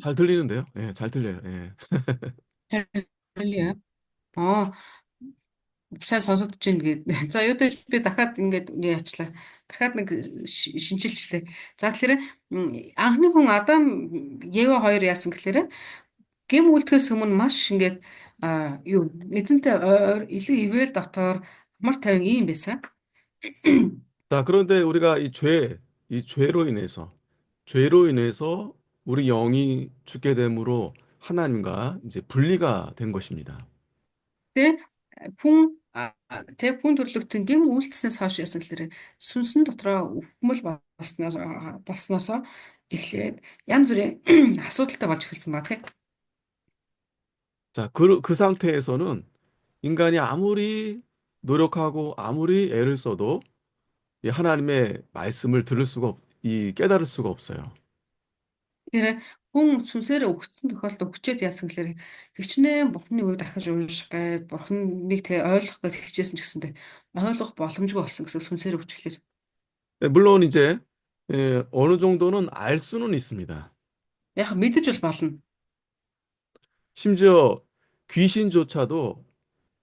잘 들리는데요? 예, 잘 들려요. 예. 잘 들려요? 어, сайн сонсогдож байна гээд. За өөдөө би дахиад ингээд яачлаа. Дахиад нэг шинжилчлээ. За тэгэхээр анхны хүн Адам Ева хоёр яасан гэхээр гим үлдэхээс өмнө маш ингээд юу эзэнтэй ойр илүү ивэл дотор амар тайван ийм байсан. 자, 그런데 우리가 이 죄, 이 죄로 인해서 우리 영이 죽게 됨으로 하나님과 이제 분리가 된 것입니다. Тэ хүн төрлөختөн гэм үйлдэлснээс хойш яасан гэхээр сүнсэн дотроо өвхмөл болсноосоо эхлээд янз бүрийн асуудалтай болж эхэлсэн баг тийм. 자, 그 상태에서는 인간이 아무리 노력하고 아무리 애를 써도 이 하나님의 말씀을 깨달을 수가 없어요. Тэгэхээр хүн сүнсээрээ өгсөн тохиолдолд хүчээд яасан гэхээр хичнээн бурхны үг дахиж унших гээд бурхныг тэ ойлгох гэж хичээсэн ч гэсэндээ ойлгох боломжгүй болсон гэсэн сүнсээрээ өчглөөр. 네, 물론 이제 어느 정도는 알 수는 있습니다. Яг мэдэж бол болно. 심지어 귀신조차도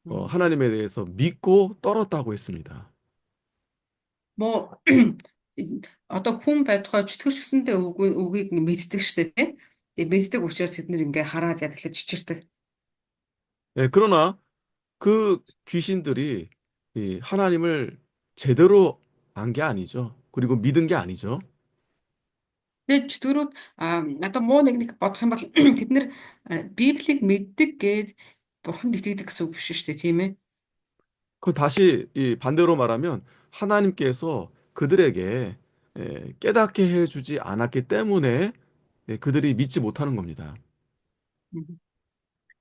음. 하나님에 대해서 믿고 떨었다고 했습니다. Мо одоо хүн байтугай чөтгөрч гэсэндээ үгийг мэддэг штэ тий. Тэгээ мэддэг учраас тэд нэр ингээ хараад яд тэгэхээр чичирдэг. 예, 그러나 그 귀신들이 이 하나님을 제대로 안 게 아니죠. 그리고 믿은 게 아니죠. Тэгээ чөтгөрүүд одоо муу нэг бодох юм бол тэд нэр Библийг мэддэг гээд бурханд итгэдэг гэсэн үг биш штэ тийм ээ. 그 다시 이 반대로 말하면 하나님께서 그들에게 깨닫게 해주지 않았기 때문에 그들이 믿지 못하는 겁니다.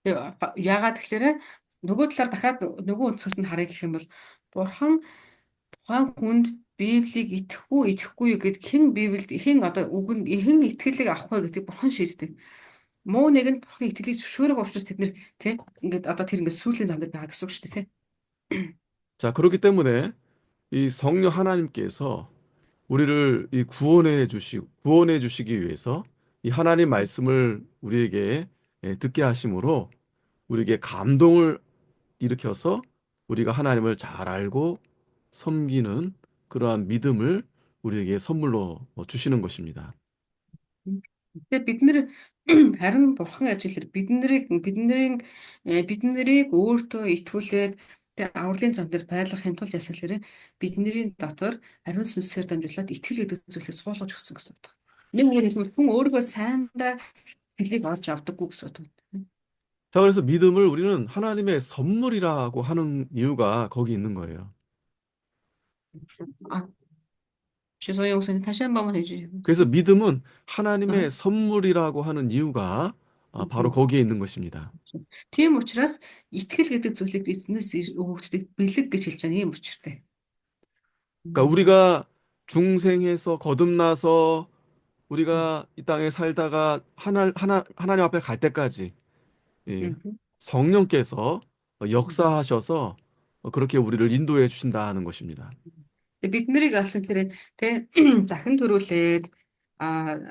Яагаад тэгэхээр нөгөө талаар дахиад нөгөө өнцгөөс нь харъя гэх юм бол бурхан тухайн хүнд Библийг итгэхгүй юу гэд хэн одоо үгэнд хэн итгэлийг авах вэ гэдгийг бурхан шийддэг. Муу нэг нь бурхан итгэлийг зөвшөөрөх учраас тэд нэр тий ингээд одоо тэр ингээд сүүлийн зам дээр байгаа гэсэн үг шүү дээ тий. 자, 그렇기 때문에 이 성령 하나님께서 우리를 구원해 주시기 위해서 이 하나님 말씀을 우리에게 듣게 하심으로 우리에게 감동을 일으켜서 우리가 하나님을 잘 알고 섬기는 그러한 믿음을 우리에게 선물로 주시는 것입니다. Тэгээ бид нэр харин бурхан ажиллаар бид нарыг өөртөө итгүүлээд тэгээ авралын зам дээр байлгахын тулд ясаа гэхээр бидний дотор ариун сүнсээр дамжуулаад итгэл гэдэг зүйлийг суулгаж өгсөн гэсэн үг. Нэг үгээр хэлбэл хүн өөрийгөө сайндаа хэлийг олж авдаггүй гэсэн үг. 자, 그래서 믿음을 우리는 하나님의 선물이라고 하는 이유가 거기 있는 거예요. 아, 죄송해요, 목사님. 다시 한 번만 해주시면. 그래서 믿음은 아, 하나님의 선물이라고 하는 이유가 바로 거기에 있는 것입니다. Тийм учраас итгэл гэдэг зүйлийг бизнес өгөгддөг бэлэг гэж хэлж байгаа юм учиртай. 그러니까 우리가 중생에서 거듭나서 우리가 이 땅에 살다가 하나님 앞에 갈 때까지 예, 성령께서 역사하셔서 그렇게 우리를 인도해 주신다는 것입니다. Бид нарыг алсан тэрэг тэ дахин төрүүлээд а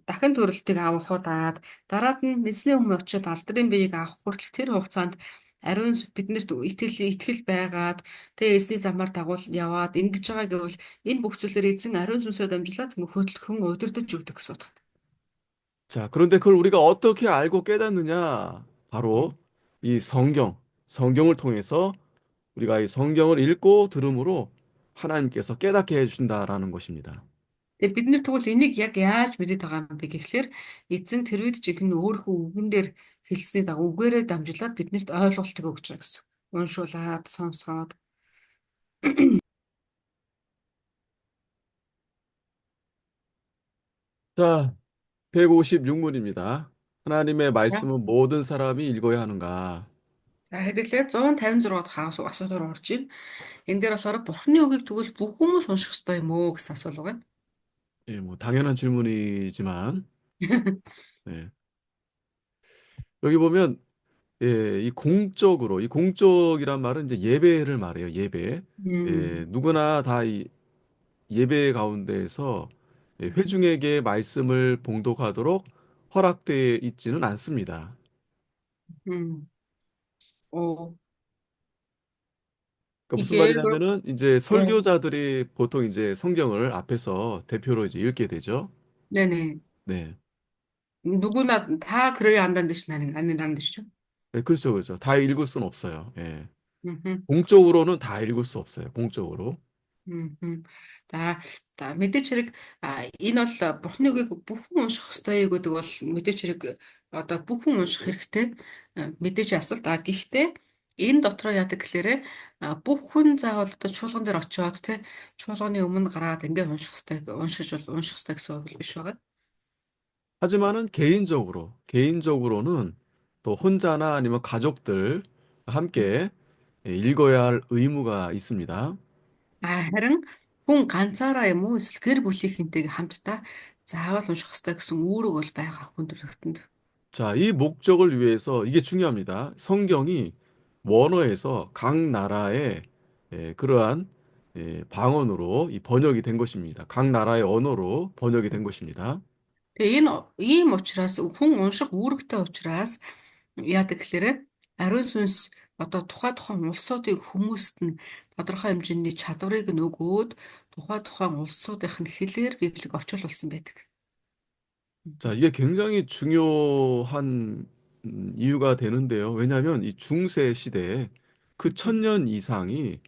дахин төрөлтийг авах удаад дараад нь нэсний өмнө очиод алдрын биеийг авах хүртэл тэр хугацаанд ариун биднэрт итгэл байгаад тэгээ эзний замаар дагуул яваад ингэж байгаа гэвэл энэ бүх зүйлээр эзэн ариун сүнсээр дамжуулаад хөдөлгөн удирдах өгдөг гэсэн үг. 자, 그런데 그걸 우리가 어떻게 알고 깨닫느냐? 바로 이 성경을 통해서 우리가 이 성경을 읽고 들음으로 하나님께서 깨닫게 해주신다라는 것입니다. Тэгээ бид нэр тэгвэл энийг яг яаж мэдээд байгаа юм бэ гэхлээр эзэн тэр үед жинхэнэ өөрийнхөө үгэн дээр хэлсний дагуу үгээрээ дамжуулаад биднэрт ойлголтыг өгч байгаа гэсэн. Уншуулад, сонсгоод. 자, 156문입니다. 하나님의 말씀은 모든 사람이 읽어야 하는가? За хэдүүлээ 156-д асуудал орж ийн. Энэ дээр болохоор Бурхны үгийг тэгвэл бүх хүмүүс унших ёстой юм уу гэсэн асуулт байна. 예, 뭐 당연한 질문이지만 네. 여기 보면 이 공적이란 말은 이제 예배를 말해요. 예배. 누구나 다 이 예배 가운데에서 회중에게 말씀을 봉독하도록 허락되어 있지는 않습니다. 음. 어, 그러니까 무슨 이게 그 말이냐면은 이제 네. 설교자들이 보통 이제 성경을 앞에서 대표로 이제 읽게 되죠. 네네. 네. 누구나 다 그래야 한다는 뜻이 아니라는 뜻이죠. 네, 그렇죠, 그렇죠. 다 읽을 수는 없어요. 예. 음흠. 공적으로는 다 읽을 수 없어요. 공적으로. Мгм. За, за мэдээч хэрэг энэ бол Бурхны үгийг бүхэн унших ёстой юу гэдэг бол мэдээч хэрэг одоо бүхэн унших хэрэгтэй мэдээж асуулт. Гэхдээ энэ дотроо яадаг гэхлээрэ бүх хүн заавал одоо чуулган дээр очиод те чуулганы өмнө гараад ингээд унших ёстой гэсэн үг биш байгаа. 하지만은 개인적으로는 또 혼자나 아니면 가족들 함께 읽어야 할 의무가 있습니다. Харин хүн ганцаараа юм уу эсвэл гэр бүлийнхэнтэйгээ хамтдаа заавал унших ёстой гэсэн үүрэг бол байгаа хүн төрөлхтөнд. 자, 이 목적을 위해서 이게 중요합니다. 성경이 원어에서 각 나라의 그러한 방언으로 이 번역이 된 것입니다. 각 나라의 언어로 번역이 된 것입니다. Тэгээ энэ ийм учраас хүн унших үүрэгтэй учраас яадаг гэхлээрэ ариун сүнс одоо тухайн улсуудыг хүмүүст нь тодорхой хэмжээний чадварыг нь өгөөд тухайн улсуудынх нь хэлээр Библийг орчуулсан байдаг. 자, 이게 굉장히 중요한 이유가 되는데요. 왜냐하면 이 중세 시대에 그 1000년 이상이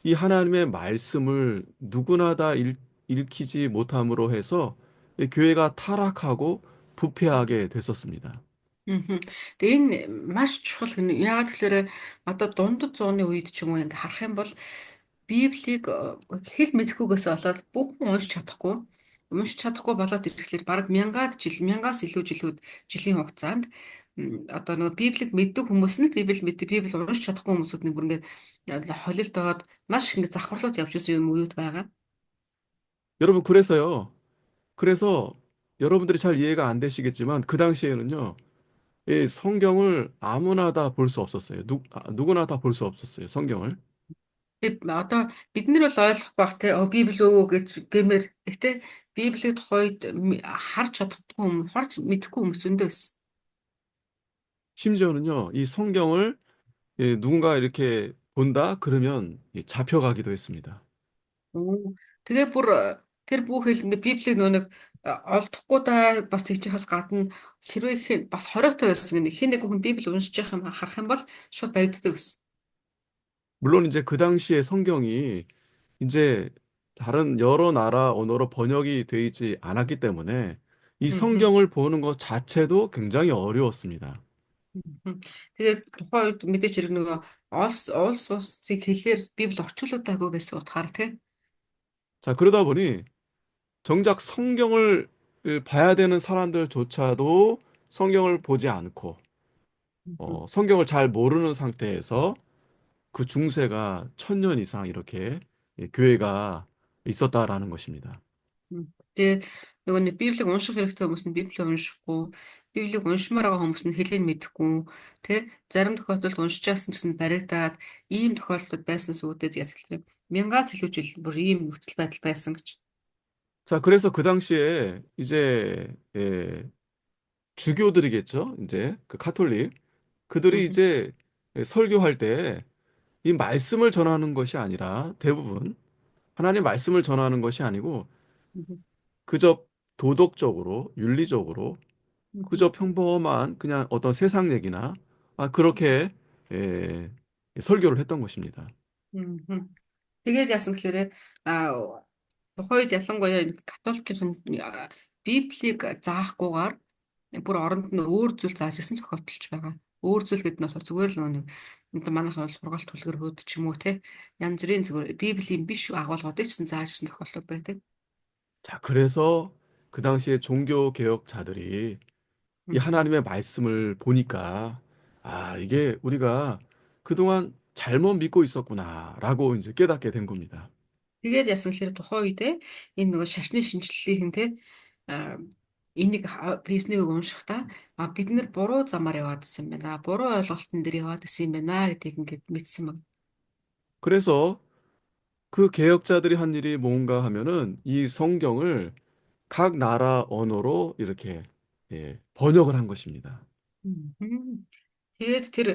이 하나님의 말씀을 누구나 다 읽히지 못함으로 해서 이 교회가 타락하고 부패하게 됐었습니다. Мгм. Тэгээ энэ маш чухал гэнэ. Яагаад тэгэхээр одоо дундад зууны үед ч юм уу ингээ харах юм бол Библийг хэл мэдэхгүйгээс болоод бүхэн уншиж чадахгүй болоод ирэхлээр бараг мянгаас илүү жилийн хугацаанд одоо нөгөө Библийг мэддэг хүмүүс нь Библийг уншиж чадахгүй хүмүүсүүд нэг бүр ингээ холилдоод маш их ингээ завхарлууд явж исэн юм уууд байгаа. 여러분, 그래서 여러분들이 잘 이해가 안 되시겠지만 그 당시에는요, 이 성경을 아무나 다 볼 수 없었어요. 누구나 다 볼 수 없었어요, 성경을. Тэгээд одоо бид нар бол ойлгох бах те Библи өвөө гэж гэмээр гэхдээ Библийн тухайд харж мэдэхгүй хүмүүс зөндөө байсан. 심지어는요, 이 성경을 누군가 이렇게 본다? 그러면 잡혀가기도 했습니다. Оо. Тэгээ бүр тэр бүх хэл ингээ Библийг нөө нэг олдохгүй да бас тэгчихээс гадна хэрвээ бас хориотой байсан гэнэ хин нэг хүн Библи уншиж явах юм харах юм бол шууд баригддаг гэсэн. 물론 이제 그 당시에 성경이 이제 다른 여러 나라 언어로 번역이 되어 있지 않았기 때문에 이 Мгм. 성경을 보는 것 자체도 굉장히 어려웠습니다. Мгм. Тэгээд тухайн үед мэдээч хэрэг нөгөө улс улсыг хэлээр Библи орчуулагдаагүй байсан утгаар тий. 자, 그러다 보니 정작 성경을 봐야 되는 사람들조차도 성경을 보지 않고 Мгм. 성경을 잘 모르는 상태에서 그 중세가 1000년 이상 이렇게 교회가 있었다라는 것입니다. Тэгээд нөгөө нэг Библийг унших хэрэгтэй хүмүүс нь Библийг уншихгүй, Библийг уншмаар байгаа хүмүүс нь хэлийг мэдэхгүй, тэ зарим тохиолдолд уншиж байсан гэсэн баригдаад ийм тохиолдлууд байснаас үүдээд яцлаа. Мянгаас илүү жил бүр ийм нөхцөл байдал байсан гэж. 자, 그래서 그 당시에 이제 주교들이겠죠. 이제 그 카톨릭 그들이 Мгм. 이제 설교할 때 이 말씀을 전하는 것이 아니라 대부분 하나님 말씀을 전하는 것이 아니고 Мгм. 그저 도덕적으로 윤리적으로 Мгм. 그저 평범한 그냥 어떤 세상 얘기나 그렇게 예, 설교를 했던 것입니다. Мгм. Тэгээд яасан гэхээр тухайд ялангуяа энэ католикийн Библийг заахгүйгээр бүр оронд нь өөр зүйл зааж исэн зохиолтолж байгаа. Өөр зүйл гэдэг нь болохоор зүгээр л нэг одоо манайхан бол сургаалт түлхэр ч юм уу те янз бүрийн зүгээр Библийн биш агуулгуудыг ч зааж исэн тохиолдол байдаг. 자, 그래서 그 당시에 종교 개혁자들이 이 Мгм. 하나님의 말씀을 보니까 이게 우리가 그동안 잘못 믿고 있었구나라고 이제 깨닫게 된 겁니다. Тэгээд яасан гэхээр тухайн үедээ энэ нөгөө шашны шинжлэлийн те а, энийг бизнесийг уншихдаа бид нэр буруу замаар яваад исэн юм байна. Буруу ойлголтын дээр яваад исэн юм байна гэдгийг ингээд мэдсэн баг. 그래서 그 개혁자들이 한 일이 뭔가 하면은 이 성경을 각 나라 언어로 이렇게 번역을 한 것입니다. Мгм. Тэгээд тэр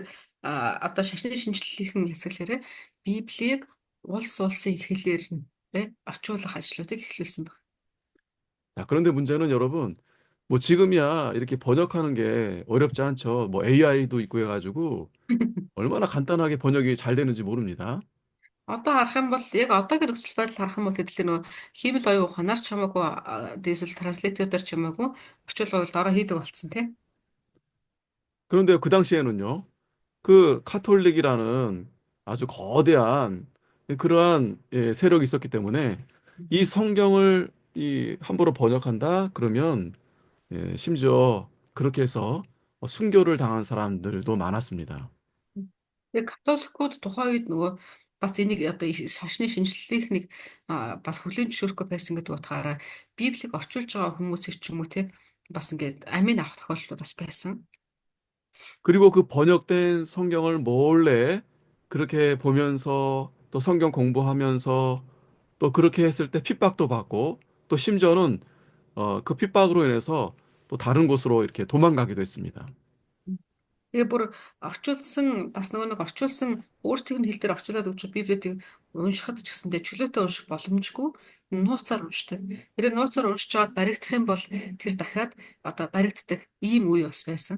одоо шашны шинжлэлийн хэсэглэрээ Библийг улсын хэлээр нь тэ орчуулах ажлуудыг эхлүүлсэн баг. 자, 그런데 문제는 여러분, 뭐 지금이야 이렇게 번역하는 게 어렵지 않죠. 뭐 AI도 있고 해가지고 얼마나 간단하게 번역이 잘 되는지 모릅니다. Одоо харах юм бол яг одоогийн нөхцөл байдал харах юм бол хэдүүлээ нөгөө хиймэл оюун ухаанаар ч хамаагүй дижитал транслейтер ч хамаагүй орчуулгыг дараа хийдэг болцсон тий. 그런데 그 당시에는요, 그 카톨릭이라는 아주 거대한 그러한 세력이 있었기 때문에 이 성경을 함부로 번역한다 그러면 심지어 그렇게 해서 순교를 당한 사람들도 많았습니다. Яг католикууд тухайн үед нөгөө бас энийг одоо шашны шинжлэлийг нэг бас хүлээн зөвшөөрөхгүй байсан гэдэг утгаараа Библийг орчуулж байгаа хүмүүсийг ч юм уу те бас ингээд амийн авах тохиолдол бас байсан. 그리고 그 번역된 성경을 몰래 그렇게 보면서 또 성경 공부하면서 또 그렇게 했을 때 핍박도 받고 또 심지어는 그 핍박으로 인해서 또 다른 곳으로 이렇게 도망가기도 했습니다. Тэгээ бүр орчуулсан бас нөгөө нэг орчуулсан өөрсдийн хэл дээр орчуулад өгч Библийг уншихад ч гэсэндээ чөлөөтэй унших боломжгүй нууцаар уншдаг. Тэр нууцаар уншиж чаад баригдах юм бол тэр дахиад одоо баригддаг ийм үе бас байсан.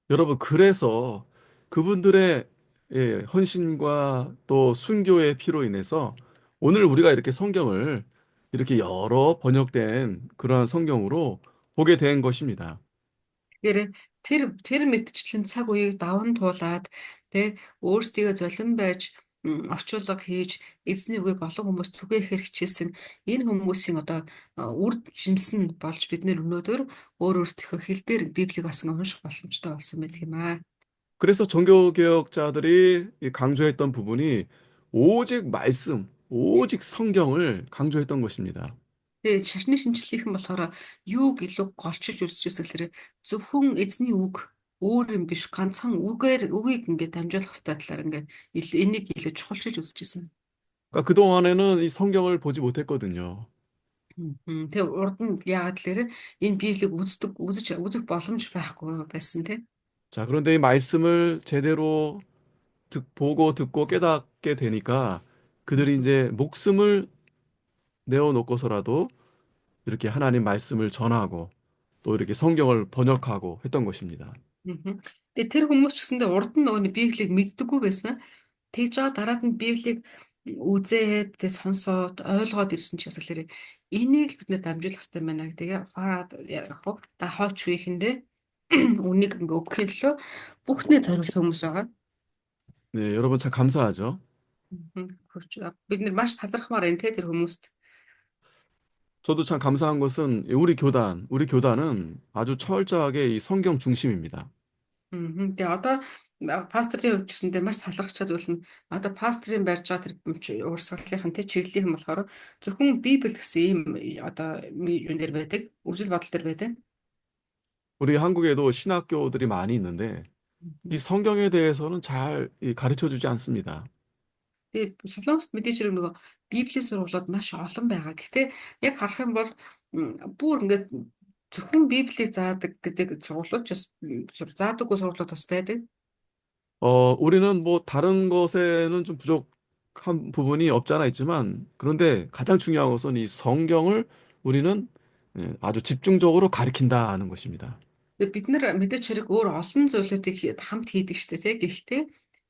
여러분, 그래서 그분들의 헌신과 또 순교의 피로 인해서 오늘 우리가 이렇게 성경을 이렇게 여러 번역된 그러한 성경으로 보게 된 것입니다. Тэгэхээр тэр мэдчлэн цаг үеийг даван туулаад тэ өөрсдийгөө золин байж орчуулга хийж эзний үгийг олон хүмүүст түгээхээр хичээсэн энэ хүмүүсийн одоо үр жимсэн болж бид нэр өнөөдөр өөр өөрсдийнхөө хэл дээр Библийг бас унших боломжтой болсон байдаг юм аа. 그래서 종교개혁자들이 이 강조했던 부분이 오직 말씀, 오직 성경을 강조했던 것입니다. Тэгээ шашны шинжлэлийнхэн болохоор юуг илүү голчилж үзчихсэн гэхээр зөвхөн эзний үг өөр юм биш ганцхан үгийг ингээд дамжуулах хэрэгтэй талаар ингээд энийг илүү чухалчилж үзчихсэн. 그러니까 그동안에는 이 성경을 보지 못했거든요. Тэгээ урд нь яагаад тэлэр энэ Библийг үзэх боломж байхгүй байсан тий. 자, 그런데 이 말씀을 제대로 보고 듣고 깨닫게 되니까 그들이 이제 목숨을 내어놓고서라도 이렇게 하나님 말씀을 전하고 또 이렇게 성경을 번역하고 했던 것입니다. Тэгээ тэр хүмүүс ч гэсэндээ урд нь нөгөө Библийг мэддэггүй байсан. Тэгж байгаа дараад нь Библийг үзээд тэгээ сонсоод ойлгоод ирсэн ч гэсэлэр энийг л бид нэр дамжуулах хэрэгтэй байна. Тэгээ ухаарад яг хоо та хооч үеихэндээ үнийг ингээ өгөхийн төлөө бүхнээ зориулсан хүмүүс байгаа. 네, 여러분 참 감사하죠. Бид нэр маш талархмаар энэ те тэр хүмүүст. 저도 참 감사한 것은 우리 교단은 아주 철저하게 이 성경 중심입니다. Тэгээ одоо пасторын хувьд гэсэндээ маш талархчаа зүйл нь одоо пасторын барьж байгаа тэр урсгалынхын тэ чиглэлийнхэн болохоор зөвхөн Библи гэсэн ийм одоо юун дээр байдаг, үжил бодол дээр байдаг. 우리 한국에도 신학교들이 많이 있는데 이 성경에 대해서는 잘 가르쳐 주지 않습니다. Тэгээ Солонгост мэдээж хэрэг нөгөө Библийн сургуулиуд маш олон байгаа. Гэхдээ яг харах юм бол бүр ингээд зөвхөн Библийг заадаг гэдэг сургуулиуд ч заадаггүй сургуулиуд бас байдаг. 우리는 뭐 다른 것에는 좀 부족한 부분이 없지 않아 있지만 그런데 가장 중요한 것은 이 성경을 우리는 아주 집중적으로 가리킨다는 것입니다. Тэгээ бид нар мэдээж хэрэг өөр олон зүйлүүдийг хамт хийдэг штэ тий. Гэхдээ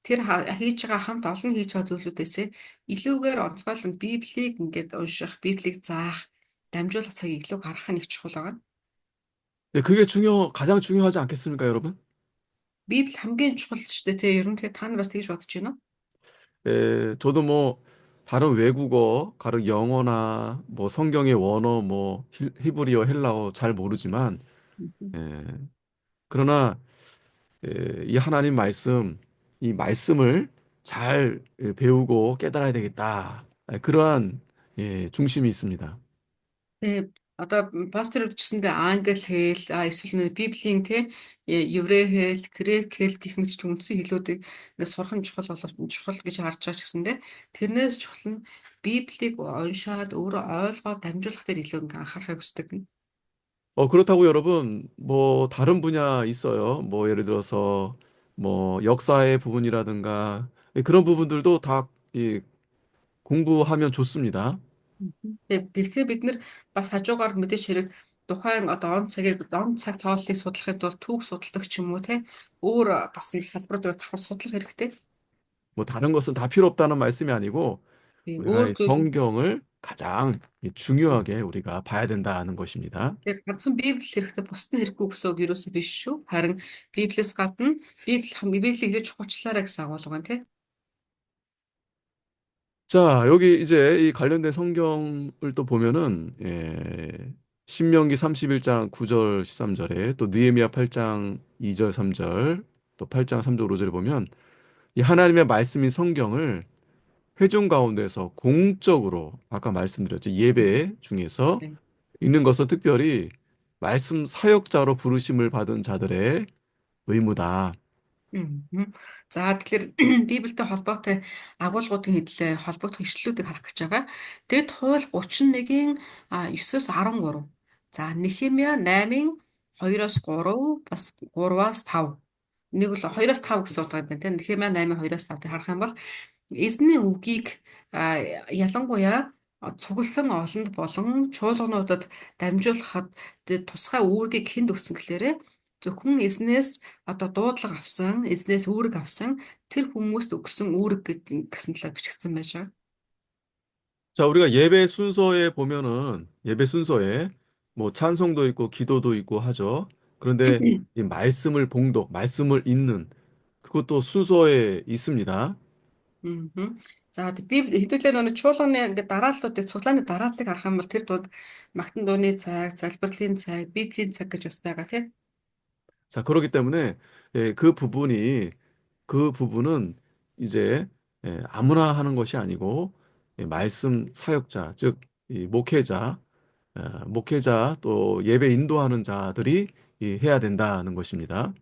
тэр хийж байгаа хамт олон хийж байгаа зүйлүүдээсээ илүүгээр онцгойлон Библийг ингээд унших, Библийг заах, дамжуулах цагийг илүү гаргах нь их чухал байгаа. 네, 그게 가장 중요하지 않겠습니까, 여러분? Библи хамгийн чухал штэ тий. Ер нь тэгээ та нар бас тэгж бодож байна уу? 저도 뭐 다른 외국어, 다른 영어나 뭐 성경의 원어, 뭐 히브리어, 헬라어 잘 모르지만 예, 그러나 이 하나님 말씀, 이 말씀을 잘 배우고 깨달아야 되겠다. 그러한 중심이 있습니다. Тэгээ одоо пастор өвчсөндөө англи хэл эсвэл нэг библийн те еврей хэл, грек хэл гэх мэт ч үндсэн хэлүүдийг ингээд сурах нь чухал чухал гэж харж байгаа ч гэсэндээ тэрнээс чухал нь Библийг уншаад өөрөө ойлгоод дамжуулах дээр илүү ингээд анхаарахыг хүсдэг. 그렇다고 여러분, 뭐 다른 분야 있어요. 뭐 예를 들어서 뭐 역사의 부분이라든가 그런 부분들도 다 공부하면 좋습니다. Тэгэхээр бид нар бас хажуугаар мэдээж хэрэг тухайн одоо он цаг тооллыг судлахын тулд түүх судалдаг ч юм уу те өөр бас нэг салбаруудыг давхар судлах хэрэгтэй. 뭐 다른 것은 다 필요 없다는 말씀이 아니고 우리가 өөр 이 зүйл 성경을 가장 이 중요하게 우리가 봐야 된다는 것입니다. яг ганцхан Библи хэрэгтэй бусд нь хэрэггүй гэсэн үг ерөөсөө биш шүү. Харин Библиэс гадна Библийг гэж чухалчлаарай гэсэн агуулга байна тий. 자, 여기 이제 이 관련된 성경을 또 보면은 신명기 31장 9절 13절에 또 느헤미야 8장 2절 3절 또 8장 3절 5절에 보면 이 하나님의 말씀인 성경을 회중 가운데서 공적으로 아까 말씀드렸죠. 예배 중에서 네. 읽는 것은 특별히 말씀 사역자로 부르심을 받은 자들의 의무다. Мгм. За тэгэхээр Библиэтэй холбоотой агуулгуудын хэдлээ холбогдох ишлэлүүдийг харах гэж байгаа. Дэд хууль 31-ийн 9-оос 13. За Нехемия 8-ийн 2-оос 3 бас 3-аас 5. Нэг бол 2-оос 5 гэсэн утгатай байна тийм. Нехемия 8-ийн 2-оос 5 дээр харах юм бол эзний үгийг ялангуяа цугласан олонд болон чуулгануудад дамжуулахад тусгай үүргийг хэнд өгсөн гэхлээрээ зөвхөн эзнээс дуудлага авсан, эзнээс үүрэг авсан тэр хүмүүст өгсөн үүрэг гэсэн талаар бичигдсэн байж байгаа. 자, 우리가 예배 순서에 보면은 예배 순서에 뭐 찬송도 있고 기도도 있고 하죠. 그런데 이 말씀을 봉독, 말씀을 읽는 그것도 순서에 있습니다. Мгм. За би хэдүүлээ нөгөө чуулганы ингээд дарааллуудыг цуглааны дарааллыг харах юм бол тэр дунд магтан дууны цаг, залбирлын цаг, библийн цаг гэж бас байгаа тийм. 자, 그렇기 때문에 그 부분은 이제 아무나 하는 것이 아니고 말씀 사역자, 즉 이 목회자 또 예배 인도하는 자들이 해야 된다는 것입니다.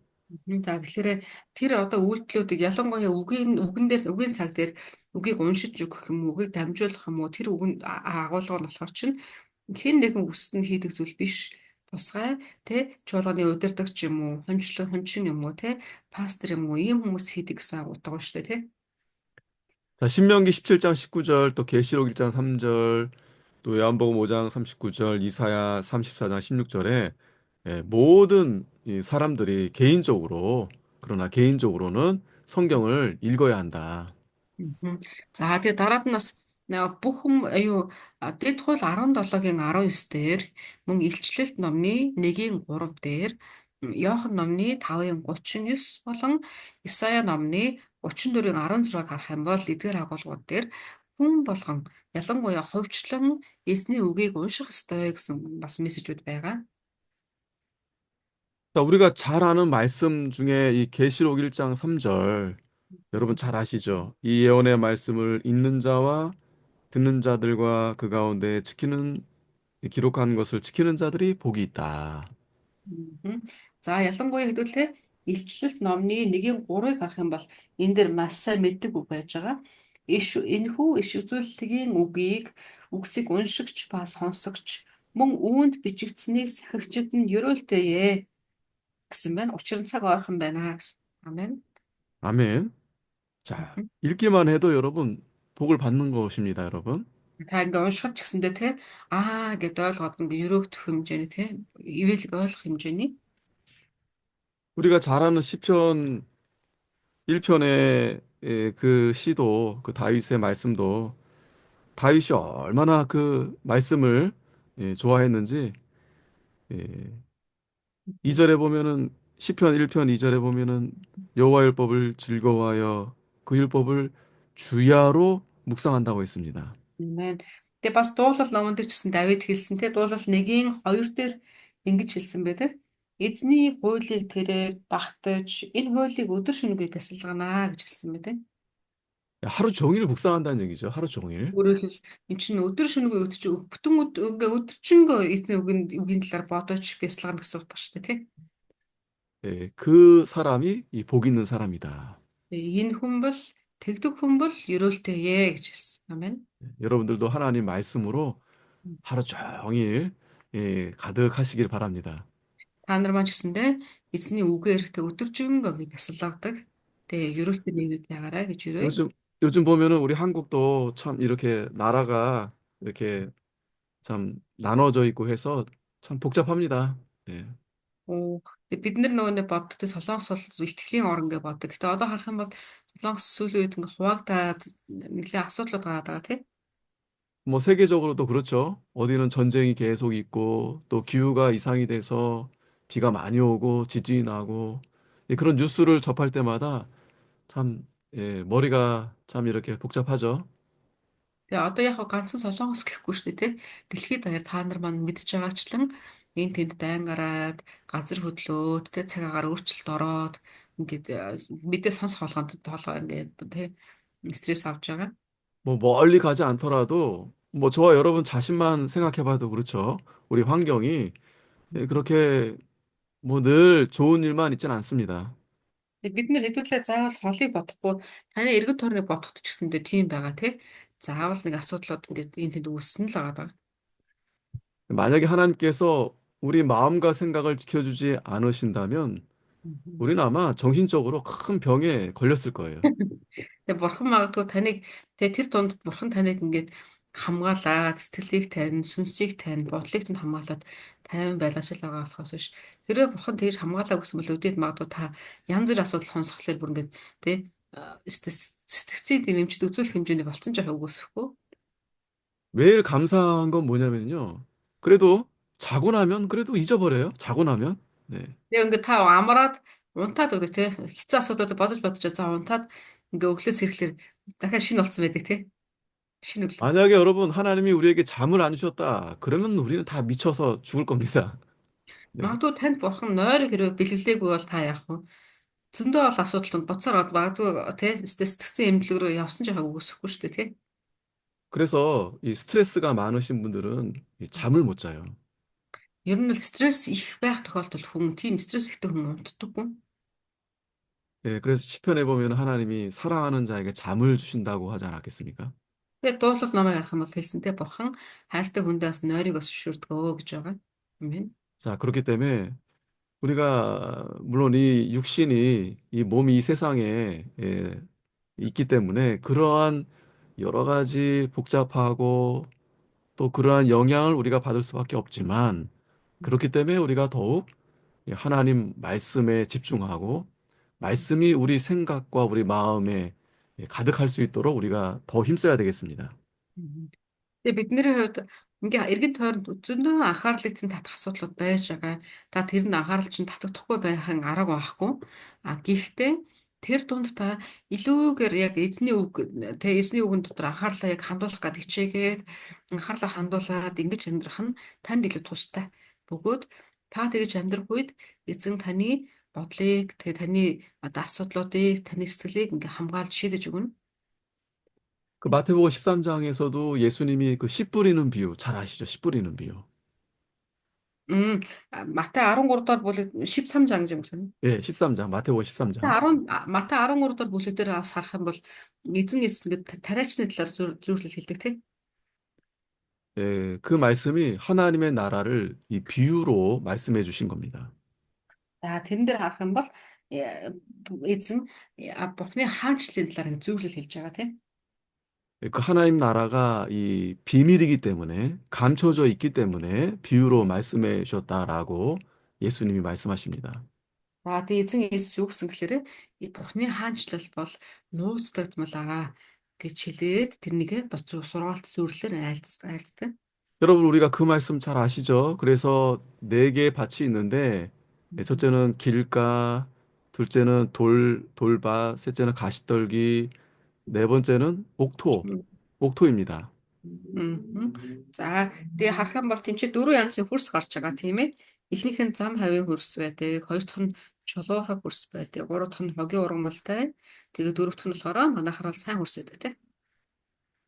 За тэгэхээр тэр үйлдэлүүдийг ялангуяа үгэн дээр үгийн цаг дээр үгийг уншиж өгөх юм уу, үгийг дамжуулах юм уу, тэр үгэн агуулга нь болохоор чинь хэн нэгэн үсэнд нь хийдэг зүйл биш. Тусгай чуулганы удирдагч юм уу, хончин юм уу, пастор юм уу, ийм хүмүүс хийдэг гэсэн утга ба шүү дээ, 자, 신명기 17장 19절, 또 계시록 1장 3절, 또 요한복음 5장 39절, 이사야 34장 16절에 모든 이 사람들이 그러나 개인적으로는 성경을 읽어야 한다. Мгм. За тэгээ дараад нь бас бүх хүм аюу дэд хууль 17-гийн 19 дээр мөн илчлэлт номны 1-ийн 3 дээр Иохан номны 5-ын 39 болон Исая номны 34-ийн 16-г харах юм бол эдгээр агуулгууд дээр хүн болгон ялангуяа хувьчлан эзний үгийг унших ёстой гэсэн бас мессежүүд байгаа. 자, 우리가 잘 아는 말씀 중에 이 계시록 1장 3절, 여러분 잘 아시죠? 이 예언의 말씀을 읽는 자와 듣는 자들과 그 가운데 기록한 것을 지키는 자들이 복이 있다. Мгм. За ялангуяа хэдүүлээ илчлэлт номны 1-ийн 3-ыг харах юм бол энэ дэр маш сайн мэддэг үг байж байгаа. Энэхүү иш үзүүлэлтийн үгсийг уншигч ба сонсогч мөн үүнд бичигдсэнийг сахигчид нь ерөөлтэйе гэсэн байна. Учир нь цаг ойрхон байна гэсэн. Амен. 아멘. 자, Мгм. 읽기만 해도 여러분 복을 받는 것입니다, 여러분. Та ингээ уншихад ч гэсэндээ гэд ойлгоод ингээ ерөөгдөх хэмжээний ивэлэг ойлгох хэмжээний. 우리가 잘 아는 시편 1편의 그 시도, 그 다윗의 말씀도 다윗이 얼마나 그 말씀을 좋아했는지 예, 2절에 보면은 시편 1편 2절에 보면은 여호와 율법을 즐거워하여 그 율법을 주야로 묵상한다고 했습니다. Амен. Тэгээ бас дуулал номон дээр ч гэсэн Давид хэлсэн дуулал 1-ийн 2 дээр ингэж хэлсэн байдаг. Эзний хуулийг тэрээр багтаж энэ хуулийг өдөр шөнөгүй бясалганаа гэж хэлсэн байдаг. 하루 종일 묵상한다는 얘기죠. 하루 종일. Өөрөөр хэлбэл эн чинь өдөр шөнөгүй өдөр чинь бүтэн ингээ өдөржингөө эзний үгийн талаар бодож бясалгана гэсэн утга шүү дээ тий. 예, 그 사람이 이 복 있는 사람이다. Энэ хүн бол тэгдэг хүн бол ерөөлтэйе гэж хэлсэн. Амен. 여러분들도 하나님 말씀으로 하루 종일 가득하시길 바랍니다. Та нар маань ч гэсэндээ эзний үгээр өдөржингөө бясалгадаг. Тэгээ ерөөлтэй нэгнүүд байгаарай гэж өрөөе. 요즘 보면은 우리 한국도 참 이렇게 나라가 이렇게 참 나눠져 있고 해서 참 복잡합니다. 예. Оо. Тэгээ бид нар нөгөө нэг боддтой Солонгос бол итгэлийн орн гэж боддог. Гэтэ одоо харах юм бол Солонгос сүүлийн үед ингээ хуваагдаад нэлээд асуудлууд гараад байгаа тийм. 뭐 세계적으로도 그렇죠. 어디는 전쟁이 계속 있고 또 기후가 이상이 돼서 비가 많이 오고 지진이 나고 예, 그런 뉴스를 접할 때마다 참 예, 머리가 참 이렇게 복잡하죠. Тэгээ одоо яг хаа ганцхан Солонгос гэхгүй шүү дээ тий. Дэлхийд даяар та нар маань мэдж байгаачлан энэ тэнд дайн гараад газар хөдлөөд тий цагаагаар өөрчлөлт ороод ингээд мэдээ сонсох болгонд тоолоо ингээд тий стресс авч байгаа. 뭐 멀리 가지 않더라도 뭐 저와 여러분 자신만 생각해봐도 그렇죠. 우리 환경이 예, 그렇게 뭐 늘 좋은 일만 있진 않습니다. Тэгээ бид нэр хэдүүлээ заавал холыг бодохгүй таны эргэн тойрныг бодоход ч гэсэндээ тийм байгаа тий. Заавал нэг асуудлууд ингээд энэ тэнд үүссэн л байгаа. 만약에 하나님께서 우리 마음과 생각을 지켜주지 않으신다면 Даа. 우리는 아마 정신적으로 큰 병에 걸렸을 거예요. Тэгээ бурхан магадгүй таныг тэгээ тэр дунд бурхан таныг ингээд хамгаалаад сэтгэлийг тань, сүнсийг тань, бодлыг тань хамгаалаад тайван байлгаж л байгаа болохоос биш. Тэрээ бурхан тэгж хамгаалаа гэсэн бол өдөөд магадгүй та янз бүр асуудал сонсхолоор бүр ингээд тий сэтгцийн тийм эмчд үзүүлэх хэмжээний болцсон ч яхаа үгүйсэхгүй. 매일 감사한 건 뭐냐면요. 그래도 자고 나면 그래도 잊어버려요. 자고 나면. 네. Тэгээ ингээд та амраад унтаад өгдөг тий хэцүү асуудлуудыг бодож бодож за унтаад ингээ өглөөс ирэхлээр дахиад шинэ болсон байдаг тий. Шинэ өглөө. 만약에 여러분 하나님이 우리에게 잠을 안 주셨다. 그러면 우리는 다 미쳐서 죽을 겁니다. 네. Магадгүй танд бурхан нойрыг хэрвээ бэлгэлээгүй бол та яах вэ? Зөндөө бол асуудал нь буцаар магадгүй тий сэтгцэн эмнэлэг рүү явсан ч яхаг үгүйсэхгүй шүү дээ тий. 그래서 이 스트레스가 많으신 분들은 이 잠을 못 자요. Ер нь л стресс их байх тохиолдолд хүн тийм стресс ихтэй хүн унтдаггүй. 예, 그래서 시편에 보면 하나님이 사랑하는 자에게 잠을 주신다고 하지 않았겠습니까? Тэгээд дуулал намайг харах юм бол хэлсэнтэй бурхан хайртай хүндээ бас нойрыг бас зөвшөөрдгөө гэж байгаа. Амен. 자, 그렇기 때문에 우리가 물론 이 육신이 이 몸이 이 세상에 예, 있기 때문에 그러한 여러 가지 복잡하고 또 그러한 영향을 우리가 받을 수밖에 없지만 그렇기 때문에 우리가 더욱 이 하나님 말씀에 집중하고 말씀이 우리 생각과 우리 마음에 예, 가득할 수 있도록 우리가 더 힘써야 되겠습니다. Тэгээ бидний хувьд ингээ эргэн тойронд зөндөө анхаарлыг чинь татах асуудлууд байж байгаа. Та тэр нь анхаарал чинь татагдахгүй байхын арга байхгүй. А гэхдээ тэр дунд та илүүгээр яг эзний үг тэгээ эзний үгэн дотор анхаарлаа яг хандуулах гэдэг хичээгээд анхаарлаа хандуулад ингэж амьдрах нь танд илүү тустай. Бөгөөд та тэгж амьдрах үед эзэн таны бодлыг тэгээ таны одоо асуудлуудыг таны сэтгэлийг ингээ хамгаалж шийдэж өгнө. 그 마태복음 13장에서도 예수님이 그 씨 뿌리는 비유 잘 아시죠? 씨 뿌리는 비유. Мм Матай 13 дугаар бүлэг 13 гэж юм байна. 예, 13장, 마태복음 13장. 10 Матай 13 дугаар бүлэг дээр бас харах юм бол эзэн Иесус ингээд тариачны талаар зүйрлэл хэлдэг тийм. 예, 그 말씀이 하나님의 나라를 이 비유로 말씀해 주신 겁니다. За тэрэн дээр харах юм бол эзэн Бурхны хаанчлалын талаар ингээд зүйрлэл хэлж байгаа тийм. 예, 그 하나님 나라가 이 비밀이기 때문에 감춰져 있기 때문에 비유로 말씀해 주셨다라고 예수님이 말씀하십니다. За тэгээ эзэн Иесус юу гэсэн гэхээр Бурхны хаанчлал бол нууцдагдмал аа гэж хэлээд тэрнийг бас сургаалт зүйрлэлээр айлддаг. 여러분, 우리가 그 말씀 잘 아시죠? 그래서 네 개의 밭이 있는데, 예, 첫째는 길가, 둘째는 돌밭, 셋째는 가시떨기, 네 번째는 옥토입니다. Мгм. За тэгээ харах юм бол тэнцээ дөрвөн янзын хөрс гарч байгаа тийм ээ. Эхнийх нь зам хавийн хөрс байдаг, хоёр дахь нь чулуурхай хөрс байдаг, гурав дахь нь хогийн ургамалтай, тэгээ дөрөв дахь нь болохоор манайхаар бол сайн хөрс байдаг тийм.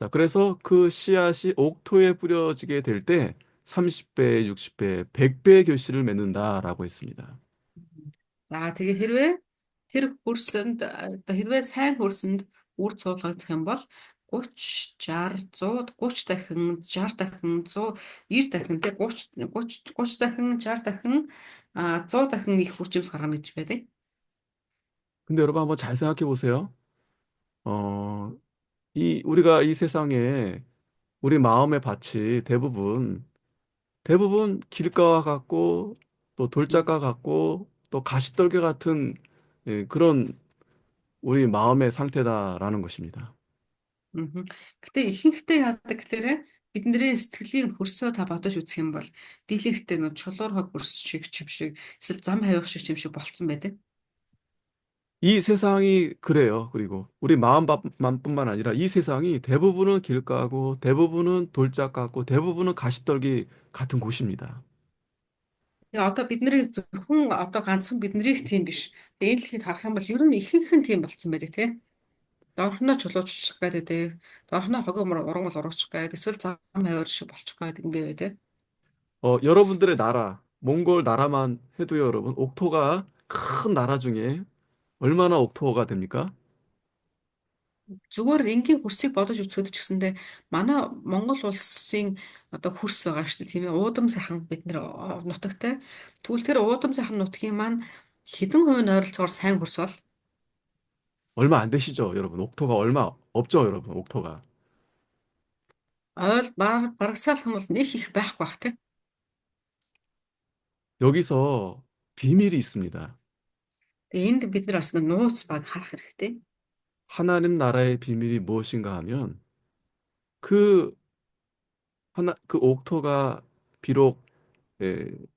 자, 그래서 그 씨앗이 옥토에 뿌려지게 될 때 30배, 60배, 100배 결실을 맺는다라고 했습니다. За тэгээ хэрвээ тэр хөрсөнд одоо хэрвээ сайн хөрсөнд үр цуглагдах юм бол 30, 60, 100, 30 дахин, 60 дахин, 100, 90 дахин тэг 30 дахин, 60 дахин 100 дахин их хүрчимс гаргана гэж байдаг. 근데 여러분 한번 잘 생각해 보세요. 우리가 이 세상에 우리 마음의 밭이 대부분 길가와 같고 또 돌짝과 같고 또 가시떨기 같은 그런 우리 마음의 상태다라는 것입니다. Мгм. Гэтэ ихэнхдээ яадаг гэхээр бидний сэтгэлийн хөрсөө та бодож үзэх юм бол дийлэнхдээ нөө чулуурхаг хөрс шиг чим шиг эсвэл зам хавих шиг чим шиг болцсон байдаг. 이 세상이 그래요. 그리고 우리 마음만뿐만 아니라 이 세상이 대부분은 길가고 대부분은 돌짝 같고 대부분은 가시떨기 같은 곳입니다. Тэгээ одоо бидний зөвхөн одоо ганцхан биднийх тийм биш. Тэгээ энэ дэлхийг харах юм бол ер нь ихэнх нь тийм болцсон байдаг тий. Доорхноо чулууччих гэдэг, доорхноо хогоо урангал уруучих гэдэг, эсвэл зам хавир шиг болчих гэдэг ингээ байдаг. 여러분들의 나라, 몽골 나라만 해도요, 여러분, 옥토가 큰 나라 중에 얼마나 옥토가 됩니까? Зүгээр энгийн хөрсийг бодож үзэхэд ч гэсэндээ манай Монгол улсын одоо хөрс байгаа шүү дээ тийм ээ. Уудам сайхан бид нэр нутагтай. Тэгвэл тэр уудам сайхан нутгийн маань хэдэн хувийн ойролцоогоор сайн хөрс бол 얼마 안 되시죠, 여러분? 옥토가 얼마 없죠, 여러분, 옥토가. барагцаалах юм бол нэг их байхгүй бах тийм. 여기서 비밀이 있습니다. Тэгээ энд бид нар бас нууц баг харах хэрэгтэй. 하나님 나라의 비밀이 무엇인가 하면 그 그 옥토가 비록